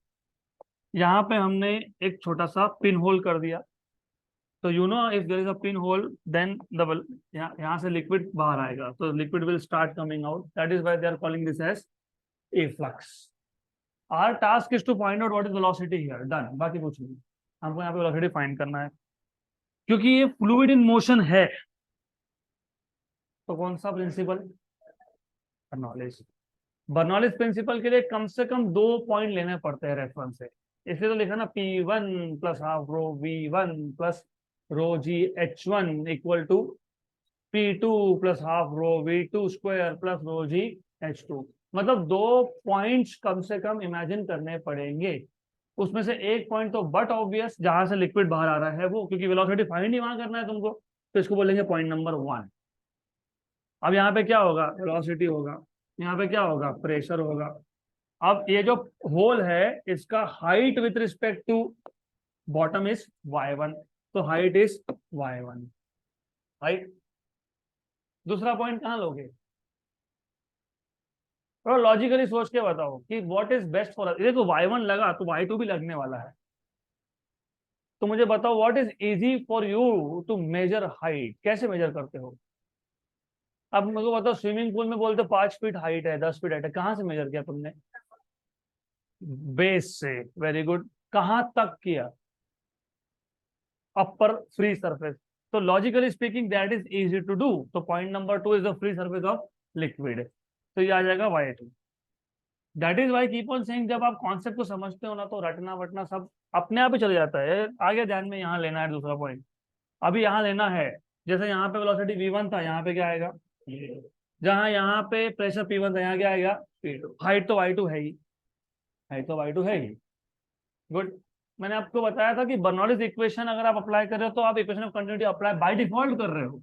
यहाँ पे हमने एक छोटा सा पिन होल कर दिया। तो you know if there is a pin hole, then the यहाँ से लिक्विड बाहर आएगा, तो liquid will start coming out, that is why they are calling this as efflux. Our task is to find out what is velocity here, done, बाकी कुछ नहीं। हमको यहाँ पे वेलोसिटी फाइंड करना है, क्योंकि ये फ्लूइड इन मोशन है। तो कौन सा प्रिंसिपल? बर्नौलीज। बर्नौलीज प्रिंसिपल के लिए कम से कम 2 पॉइंट लेने पड़ते हैं रेफरेंस से। इसलिए तो लिखा ना, P1 plus half rho V1 plus rho g H1 equal to P2 plus half rho V2 square plus rho g H2। मतलब 2 पॉइंट्स कम से कम इमेजिन करने पड़ेंगे। उसमें से एक पॉइंट तो बट ऑब्वियस, जहां से लिक्विड बाहर आ रहा है वो, क्योंकि वेलोसिटी फाइंड ही वहां करना है तुमको, तो इसको बोलेंगे पॉइंट नंबर 1। अब यहाँ पे क्या होगा, वेलोसिटी होगा, यहाँ पे क्या होगा, प्रेशर होगा। अब ये जो होल है, इसका height with respect to bottom is y1, तो हाइट इज y1, हाइट। दूसरा पॉइंट कहाँ लोगे? थोड़ा लॉजिकली सोच के बताओ कि what is best for us. देखो y1 लगा तो y2 भी लगने वाला है। तो मुझे बताओ what is easy for you to measure height, कैसे मेजर करते हो? अब मेरे को बताओ, स्विमिंग पूल में बोलते 5 फीट हाइट है, 10 फीट हाइट है, कहाँ से मेजर किया तुमने? बेस से। Very good. कहाँ तक किया? Upper free surface. तो logically speaking that is easy to do. तो point number 2 is the free surface of liquid, तो ये आ जाएगा y2। That is why keep on saying, जब आप कॉन्सेप्ट को समझते हो ना, तो रटना वटना सब अपने आप ही चले जाता है। आगे ध्यान में यहाँ लेना है दूसरा पॉइंट, अभी यहाँ लेना है। जैसे यहाँ पे वेलोसिटी V1 था, यहाँ पे क्या आएगा? जहाँ यहाँ पे प्रेशर P1 था, यहाँ क्या आएगा? P2। हाइट तो y2 है ही, हाइट तो y2 है ही। गुड। मैंने आपको बताया था कि बर्नौलीज इक्वेशन अगर आप अप्लाई कर रहे हो, तो आप equation of continuity apply by default कर रहे हो।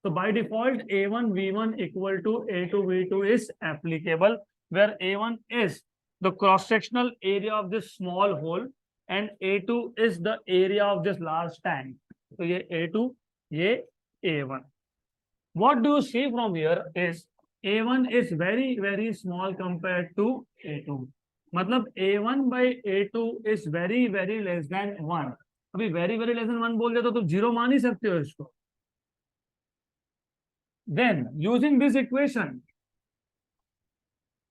तो by default A1 V1 equal to A2 V2 is applicable, where A1 is the cross sectional area of this small hole and A2 is the area of this large tank. तो ये A2, ये A1। What do you see from here is A1 is very very small compared to A2, मतलब a1/a2 is very very less than 1। अभी very very less than 1 बोल देते तो zero मान ही सकते हो इसको। Then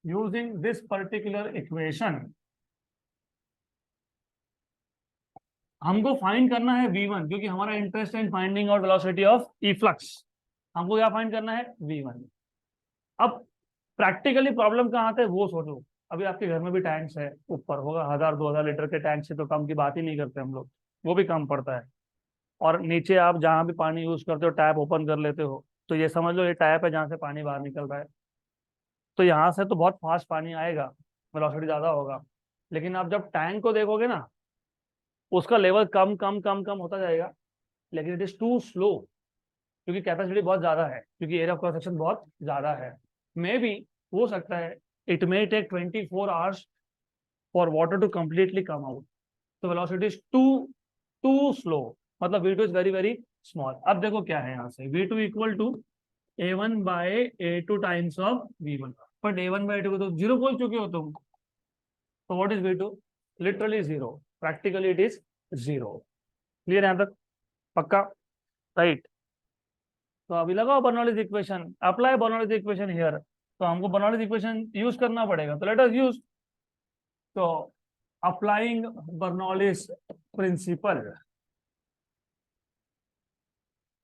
using this particular equation हमको फाइंड करना है v1, क्योंकि हमारा interest in finding out velocity of efflux. हमको क्या फाइंड करना है, v1। अब प्रैक्टिकली प्रॉब्लम कहाँ आते है वो सोचो। अभी आपके घर में भी टैंक्स है, ऊपर होगा 1000-2000 लीटर के टैंक से तो कम की बात ही नहीं करते हम लोग, वो भी कम पड़ता है। और नीचे आप जहाँ भी पानी यूज करते हो टैप ओपन कर लेते हो, तो ये समझ लो ये टैप है जहाँ से पानी बाहर निकल रहा है। तो यहाँ से तो बहुत फास्ट पानी आएगा, वेलोसिटी ज्यादा होगा। लेकिन आप जब टैंक को देखोगे ना, उसका लेवल कम कम कम कम होता जाएगा, लेकिन इट इज टू स्लो, क्योंकि कैपेसिटी बहुत ज्यादा है, क्योंकि एरिया ऑफ क्रॉस सेक्शन बहुत ज्यादा है। मे बी हो सकता है it may take 24 hours for water to completely come out. तो velocity is too too slow, मतलब v2 is very very small. अब देखो क्या है यहाँ से, v2 equal to a1/a2 times of v1। But a1/a2 को तो जीरो बोल चुके हो तुम, तो what is v2, literally zero, practically it is zero. Clear यहाँ तक, पक्का, राइट। तो अभी लगाओ bernoulli's equation, apply bernoulli's equation here. तो हमको बर्नौलीज इक्वेशन यूज करना पड़ेगा, तो लेट अस यूज। तो अप्लाइंग बर्नौलीज प्रिंसिपल,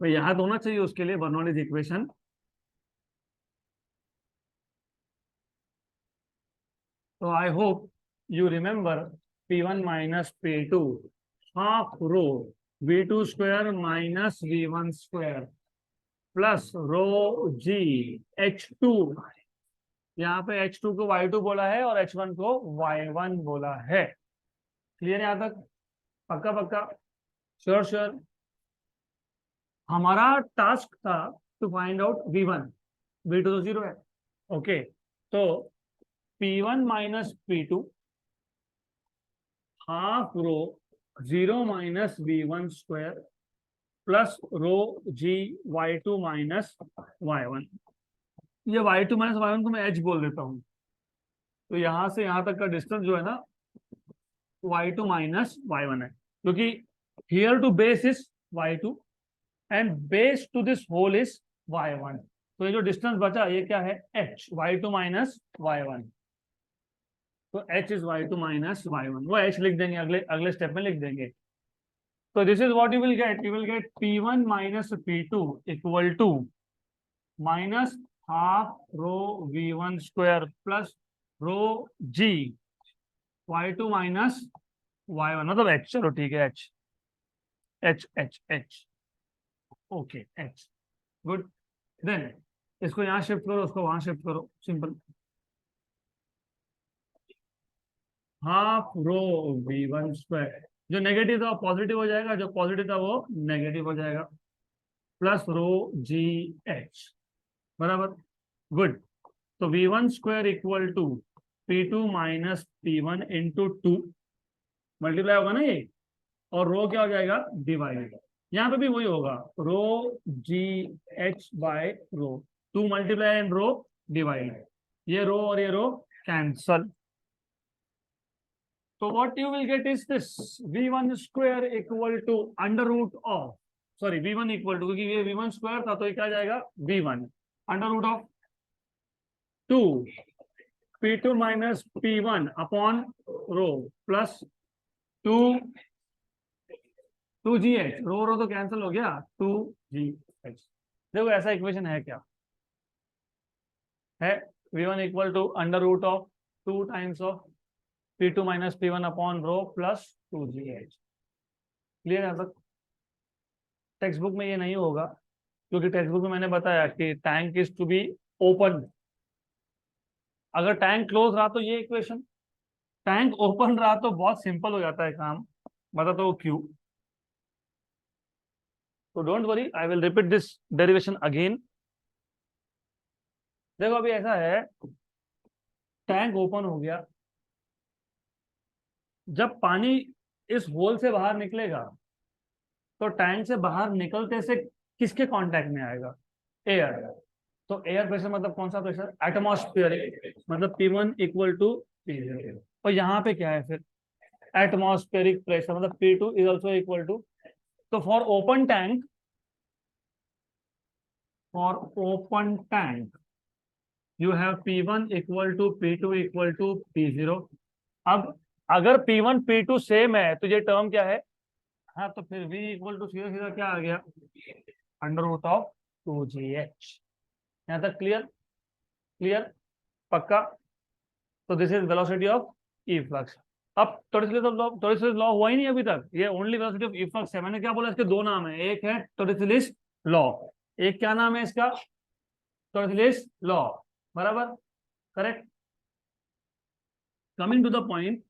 तो याद होना चाहिए उसके लिए बर्नौलीज इक्वेशन। तो I hope you remember P1 minus P2 half rho V2 square minus V1 square plus rho g H2। यहाँ पे H2 को Y2 बोला है और H1 को Y1 बोला है। क्लियर है यहाँ तक, पक्का पक्का, श्योर श्योर। हमारा टास्क था to find out V1, V2 तो जीरो है। ओके, तो P1 minus P2 half rho 0 - V1 square plus rho g Y2 minus Y1। ये Y2 माइनस Y1 को मैं H बोल देता हूँ। तो यहां से यहां तक का डिस्टेंस जो है ना, Y2 माइनस Y1 है, क्योंकि here to base is Y2 and base to this hole is Y1। तो ये जो डिस्टेंस बचा ये क्या है, H, Y2 माइनस Y1। तो H is Y2 minus Y1, वो H लिख देंगे, अगले अगले स्टेप में लिख देंगे। तो this is what you will get P1 minus P2 equal to minus half rho V1 square plus rho g Y2 minus Y1, मतलब H। चलो ठीक है, H H H H, okay H, good. Then इसको यहाँ shift करो, उसको वहां shift करो, simple. Half rho V1 square, जो नेगेटिव था पॉजिटिव हो जाएगा, जो पॉजिटिव था वो नेगेटिव हो जाएगा, प्लस रो जी एच, बराबर, गुड। तो V1 square equal to P2 minus P1 into 2, multiply होगा ना ये, और रो क्या हो जाएगा, डिवाइड। यहाँ पे भी वही होगा, rho g h by rho, 2 multiply and rho divide, ये रो और ये रो कैंसल। तो what you will get is this V1 square equal to under root of, sorry V1 equal to, क्योंकि ये V1 स्क्वायर था तो ये क्या जाएगा, V1 under root of 2 P2 minus P1 upon rho plus 2 2GH, rho rho तो cancel हो गया, 2GH। देखो ऐसा इक्वेशन है क्या, है V1 equal to under root of 2 times of P2 minus P1 upon rho plus 2GH। Clear है तक, टेक्स्ट बुक में ये नहीं होगा, क्योंकि टेक्स्ट बुक में मैंने बताया कि tank is to be open. अगर टैंक क्लोज रहा तो ये इक्वेशन, टैंक ओपन रहा तो बहुत सिंपल हो जाता है काम, बता तो क्यों। तो don't worry, I will repeat this derivation again. देखो अभी ऐसा है, टैंक ओपन हो गया, जब पानी इस होल से बाहर निकलेगा तो टैंक से बाहर निकलते से किसके कांटेक्ट में आएगा, एयर। तो एयर प्रेशर मतलब कौन सा प्रेशर, एटमॉस्फेयर, मतलब P1 इक्वल टू P0। और यहाँ पे क्या है फिर, एटमॉस्फेरिक प्रेशर, मतलब P2 is also equal to, तो for open tank, for open tank you have P1 equal to P2 equal to P0। अब अगर P1 P2 सेम है तो ये टर्म क्या है, हाँ, तो फिर V इक्वल टू सीधा सीधा क्या आ गया, अंडर रूट ऑफ 2GH। यहाँ तक क्लियर, क्लियर, पक्का। तो this is velocity of E flux. अब टोरिसेलिस लॉ हुआ ही नहीं अभी तक, ये only velocity of E flux है। मैंने क्या बोला, इसके दो नाम है, एक है टोरिसेलिस लॉ, एक क्या नाम है इसका, टोरिसेलिस लॉ, बराबर, correct. Coming to the point,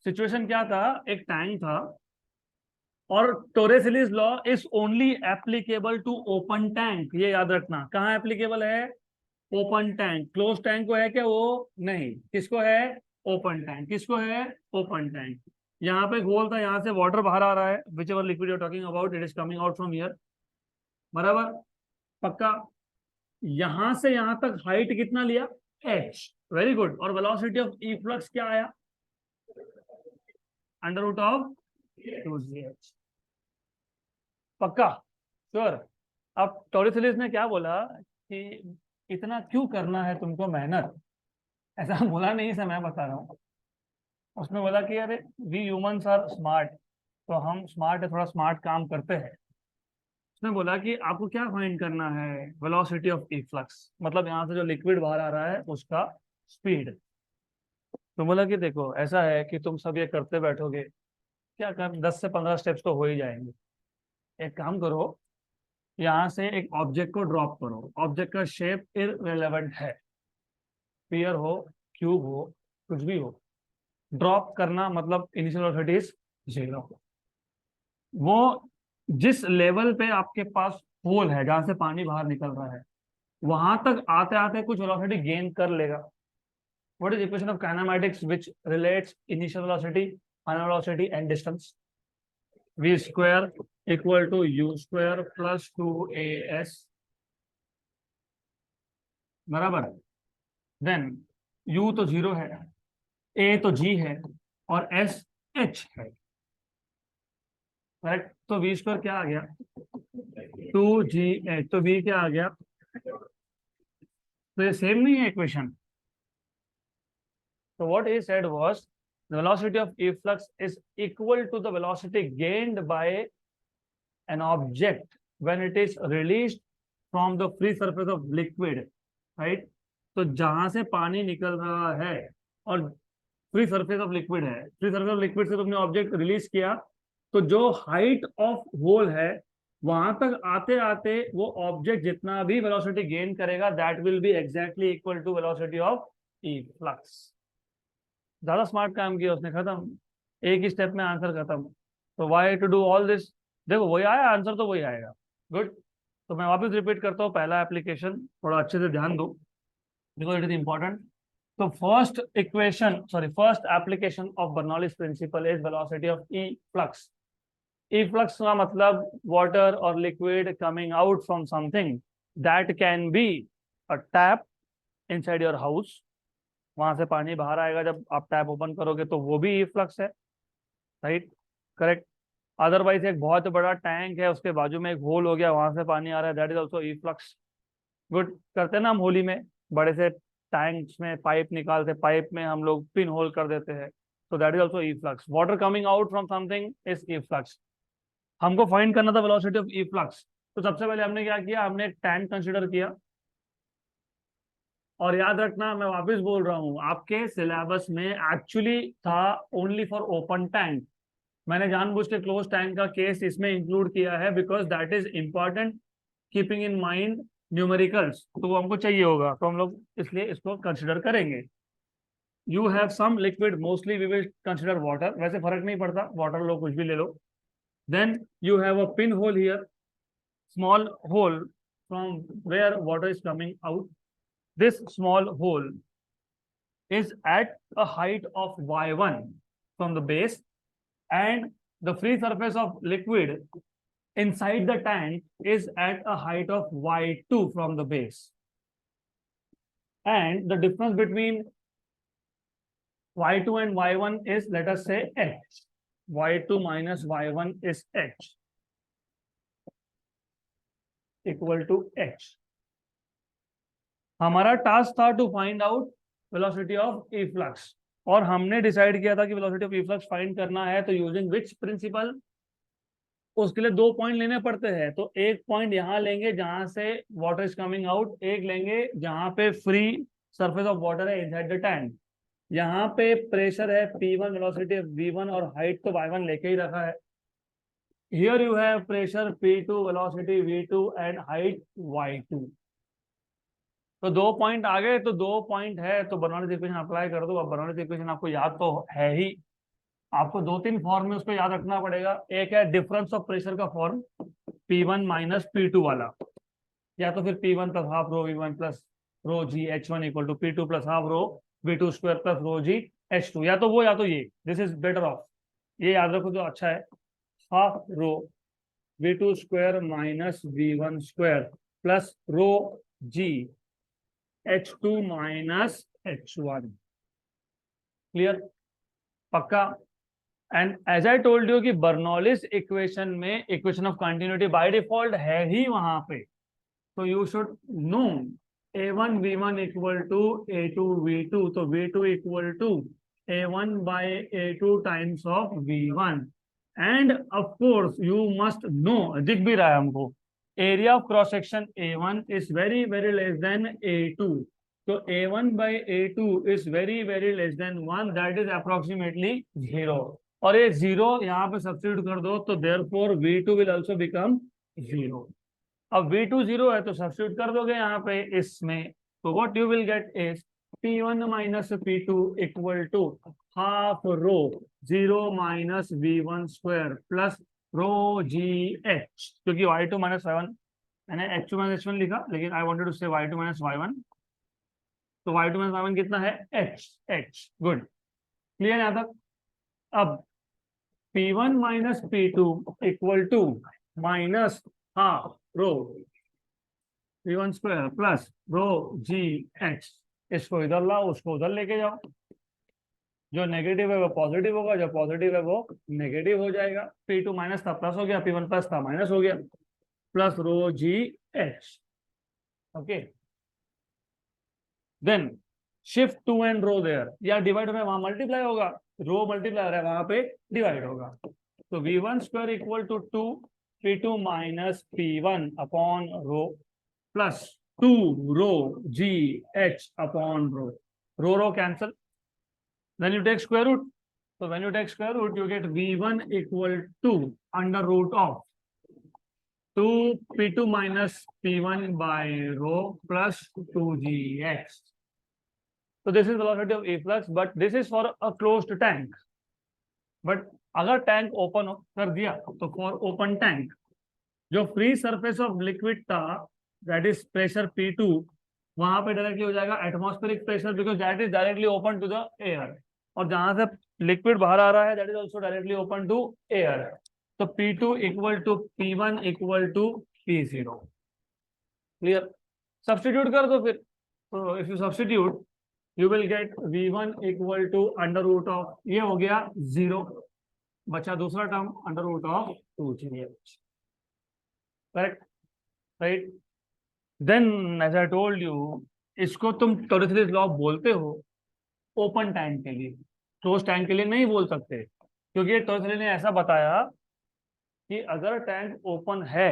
situation क्या था, एक टैंक था और Torricelli's law is only applicable to open tank, ये याद रखना। कहाँ एप्लीकेबल है, ओपन टैंक। क्लोज टैंक को है क्या वो, नहीं, किसको है, ओपन टैंक। किसको है, ओपन टैंक। यहाँ पे गोल था, यहाँ से वाटर बाहर आ रहा है, whichever liquid you are talking about it is coming out from here, बराबर, पक्का। यहां से यहां तक हाइट कितना लिया, h, वेरी गुड। और वेलोसिटी ऑफ ई फ्लक्स क्या आया, अंडर रूट ऑफ 2GH, पक्का, श्योर। अब टोरिसेलिस ने क्या बोला कि इतना क्यों करना है तुमको मेहनत, ऐसा बोला नहीं से, मैं बता रहा हूँ। उसने बोला कि अरे वी ह्यूमंस आर स्मार्ट, तो हम स्मार्ट है, थोड़ा स्मार्ट काम करते हैं। उसने बोला कि आपको क्या फाइंड करना है, वेलोसिटी ऑफ ई फ्लक्स, मतलब यहाँ से जो लिक्विड बाहर आ रहा है उसका स्पीड। तो बोला कि देखो ऐसा है कि तुम सब ये करते बैठोगे, क्या कर, 10 से 15 स्टेप्स तो हो ही जाएंगे। एक काम करो, यहाँ से एक ऑब्जेक्ट को ड्रॉप करो, ऑब्जेक्ट का शेप इररिलेवेंट है, स्फीयर हो, क्यूब हो, कुछ भी हो, ड्रॉप करना मतलब इनिशियल वेलोसिटी इज 0। वो जिस लेवल पे आपके पास होल है, जहां से पानी बाहर निकल रहा है, वहां तक आते आते कुछ वेलोसिटी गेन कर लेगा। What is equation of kinematics which relates initial velocity, final velocity and distance, v square equal to u square plus 2as, बराबर। देन u तो 0 है, a तो g है और s h है, करेक्ट। तो v स्क्वायर क्या आ गया, 2GH, तो v क्या आ गया, तो ये सेम नहीं है equation. So what he said was the velocity of efflux is equal to the velocity gained by an object when it is released from the free surface of liquid, right? तो जहां से पानी निकल रहा है और फ्री सरफेस ऑफ लिक्विड है, free surface of liquid से तुमने ऑब्जेक्ट रिलीज किया, तो जो हाइट ऑफ होल है वहां तक आते आते वो ऑब्जेक्ट जितना भी वेलोसिटी गेन करेगा that will be exactly equal to velocity of efflux. ज्यादा स्मार्ट काम किया उसने, खत्म, एक ही स्टेप में आंसर खत्म। तो why to do all this, देखो वही आया आंसर, तो वही आएगा, गुड। तो मैं वापस रिपीट करता हूँ, पहला एप्लीकेशन थोड़ा अच्छे से ध्यान दो बिकॉज इट इज इंपॉर्टेंट। तो first equation, sorry, first application of bernoulli's principle is velocity of efflux. Efflux का मतलब वाटर और liquid coming out from something, that can be a tap inside your house, वहां से पानी बाहर आएगा जब आप टैप ओपन करोगे, तो वो भी ई फ्लक्स है, राइट, करेक्ट। अदरवाइज एक बहुत बड़ा टैंक है, उसके बाजू में एक होल हो गया, वहां से पानी आ रहा है, that is also E flux, good. करते हैं ना हम होली में, बड़े से टैंक्स में पाइप निकालते, पाइप में हम लोग पिन होल कर देते हैं, तो that is also E flux. Water coming out from something is E flux. हमको फाइंड करना था वेलोसिटी ऑफ ई फ्लक्स, तो सबसे पहले हमने क्या किया, हमने एक टैंक कंसिडर किया। और याद रखना, मैं वापस बोल रहा हूँ, आपके सिलेबस में एक्चुअली था ओनली फॉर ओपन टैंक। मैंने जानबूझ के क्लोज टैंक का केस इसमें इंक्लूड किया है because that is important, keeping in mind numericals, तो वो हमको चाहिए होगा, तो हम लोग इसलिए इसको कंसिडर करेंगे। You have some liquid, mostly we will consider water, वैसे फर्क नहीं पड़ता, वाटर लो कुछ भी ले लो। Then you have a pin hole here, small hole from where water is coming out. This small hole is at a height of y1 from the base, and the free surface of liquid inside the tank is at a height of y2 from the base, and the difference between y2 and y1 is, let us say, h. y2 minus y1 is h equal to h. हमारा task था to find out velocity of efflux, और हमने decide किया था कि velocity of efflux find करना है तो यूजिंग विच प्रिंसिपल, उसके लिए दो पॉइंट लेने पड़ते हैं। तो एक पॉइंट यहाँ लेंगे जहां से वाटर इज कमिंग आउट, एक लेंगे जहां पे फ्री सरफेस ऑफ वाटर है इनसाइड द टैंक। यहाँ पे प्रेशर है P1, वेलोसिटी V1 और हाइट तो y1 लेके ही रखा है। Here you have pressure P2, velocity V2 and height y2। तो दो पॉइंट आ गए, तो दो पॉइंट है तो बर्नौलीज इक्वेशन अप्लाई कर दो। अब बर्नौलीज इक्वेशन आपको याद तो है ही, आपको दो तीन फॉर्म में उसको याद रखना पड़ेगा। एक है डिफरेंस ऑफ प्रेशर का फॉर्म P1 माइनस P2 वाला, या तो फिर P1 plus half rho V1 plus rho g H1 equal to P2 plus half rho V2 square plus rho g H2, या तो वो या तो ये। दिस इज बेटर ऑफ, ये याद रखो जो अच्छा है। Half rho V2 square minus V1 square plus rho g H2 minus H1। Clear? पक्का? And as I told you कि बर्नौलिस इक्वेशन में equation of continuity by default है ही वहां पे, तो you should know A1 V1 equal to A2 V2, तो V2 equal to A1 by A2 times of V1। And of course you must know, दिख भी रहा है हमको, area of cross section A1 is very very less than A2, तो A1 by A2 is very very less than 1, that is approximately 0। और ये 0 यहाँ पे सब्स्टिट्यूट कर दो तो therefore V2 will also become 0। अब V2 0 है तो सब्स्टिट्यूट कर दोगे यहाँ पे इसमें, तो what you will get is P1 minus P2 equal to half rho 0 minus V1 square plus rho g h, क्योंकि y2 माइनस y1 मैंने h2 माइनस h1 लिखा, लेकिन आई वांटेड टू से y2 माइनस y1, तो y2 minus y1 कितना है h। Good, clear यहाँ तक? अब P1 minus P2 equal to minus half rho V1 square plus rho g h, इसको इधर लाओ उसको उधर लेके जाओ, जो नेगेटिव है वो पॉजिटिव होगा, जो पॉजिटिव है वो नेगेटिव हो जाएगा। P2 माइनस था प्लस हो गया, P1 प्लस था माइनस हो गया, plus rho g h. Okay, then shift two and rho there, या डिवाइड में वहां मल्टीप्लाई होगा, रो मल्टीप्लाई हो रहा है वहां पे डिवाइड होगा, तो V1 square equal to 2 P2 minus P1 upon rho plus 2 rho g h upon rho cancel, then you take square root, so when you take square root you get V1 equal to under root of 2 P2 minus P1 by rho plus 2gx. So this is velocity of efflux, but this is for a closed tank. But अगर tank open कर दिया तो for open tank जो free surface of liquid था that is pressure P2, वहां पे directly हो जाएगा atmospheric pressure, because that is directly open to the air, और जहां से लिक्विड बाहर आ रहा है that is also directly open to air, तो P2 equal to P1 equal to P0। Clear? Substitute कर दो फिर, तो if you substitute you will get V1 equal to under root of, ये हो गया 0, बचा दूसरा term under root of 2gh। Correct? Right? Then as I told you, इसको तुम टॉरिस लॉ बोलते हो ओपन टैंक के लिए, क्लोज टैंक के लिए नहीं बोल सकते, क्योंकि टॉरिस ने ऐसा बताया कि अगर टैंक ओपन है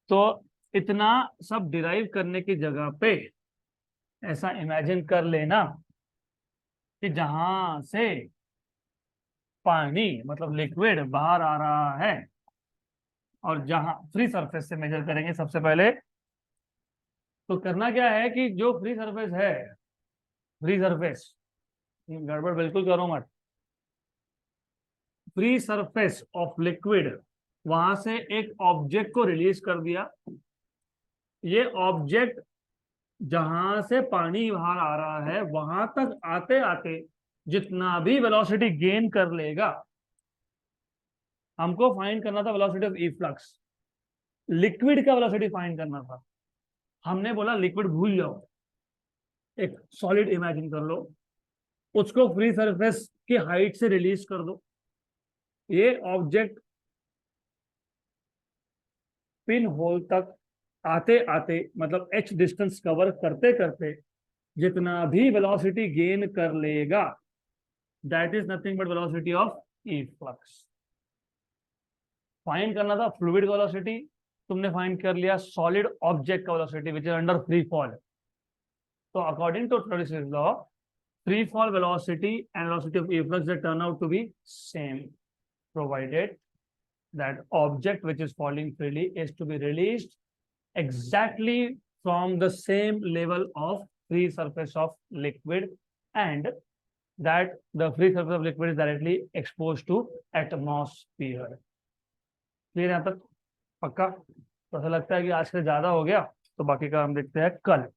तो इतना सब डिराइव करने की जगह पे ऐसा इमेजिन कर लेना कि जहां से पानी मतलब लिक्विड बाहर आ रहा है, और जहां फ्री सरफेस से मेजर करेंगे सबसे पहले, तो करना क्या है कि जो फ्री सरफेस है, फ्री सरफेस, गड़बड़ बिल्कुल करो मत, फ्री सरफेस ऑफ लिक्विड, वहां से एक ऑब्जेक्ट को रिलीज कर दिया, ये ऑब्जेक्ट जहां से पानी बाहर आ रहा है वहां तक आते आते जितना भी वेलोसिटी गेन कर लेगा, हमको फाइंड करना था वेलोसिटी ऑफ इफ्लक्स, लिक्विड का वेलोसिटी फाइंड करना था। हमने बोला लिक्विड भूल जाओ, एक सॉलिड इमेजिन कर लो, उसको फ्री सरफेस की हाइट से रिलीज कर दो। ये ऑब्जेक्ट पिन होल तक आते आते, मतलब h डिस्टेंस कवर करते करते जितना भी वेलोसिटी गेन कर लेगा, that is nothing but velocity of efflux. Find करना था फ्लूइड वेलोसिटी, तुमने फाइंड कर लिया सॉलिड ऑब्जेक्ट का velocity which is under free fall. तो according to traditional law, free fall velocity and velocity of efflux, they turn out to be same, provided that object which is falling freely is to be released exactly from the same level of free surface of liquid, and that the free surface of liquid is directly exposed to atmosphere. Clear यहाँ तक? पक्का? तो ऐसा लगता है कि आज से ज्यादा हो गया, तो बाकी का हम देखते हैं कल।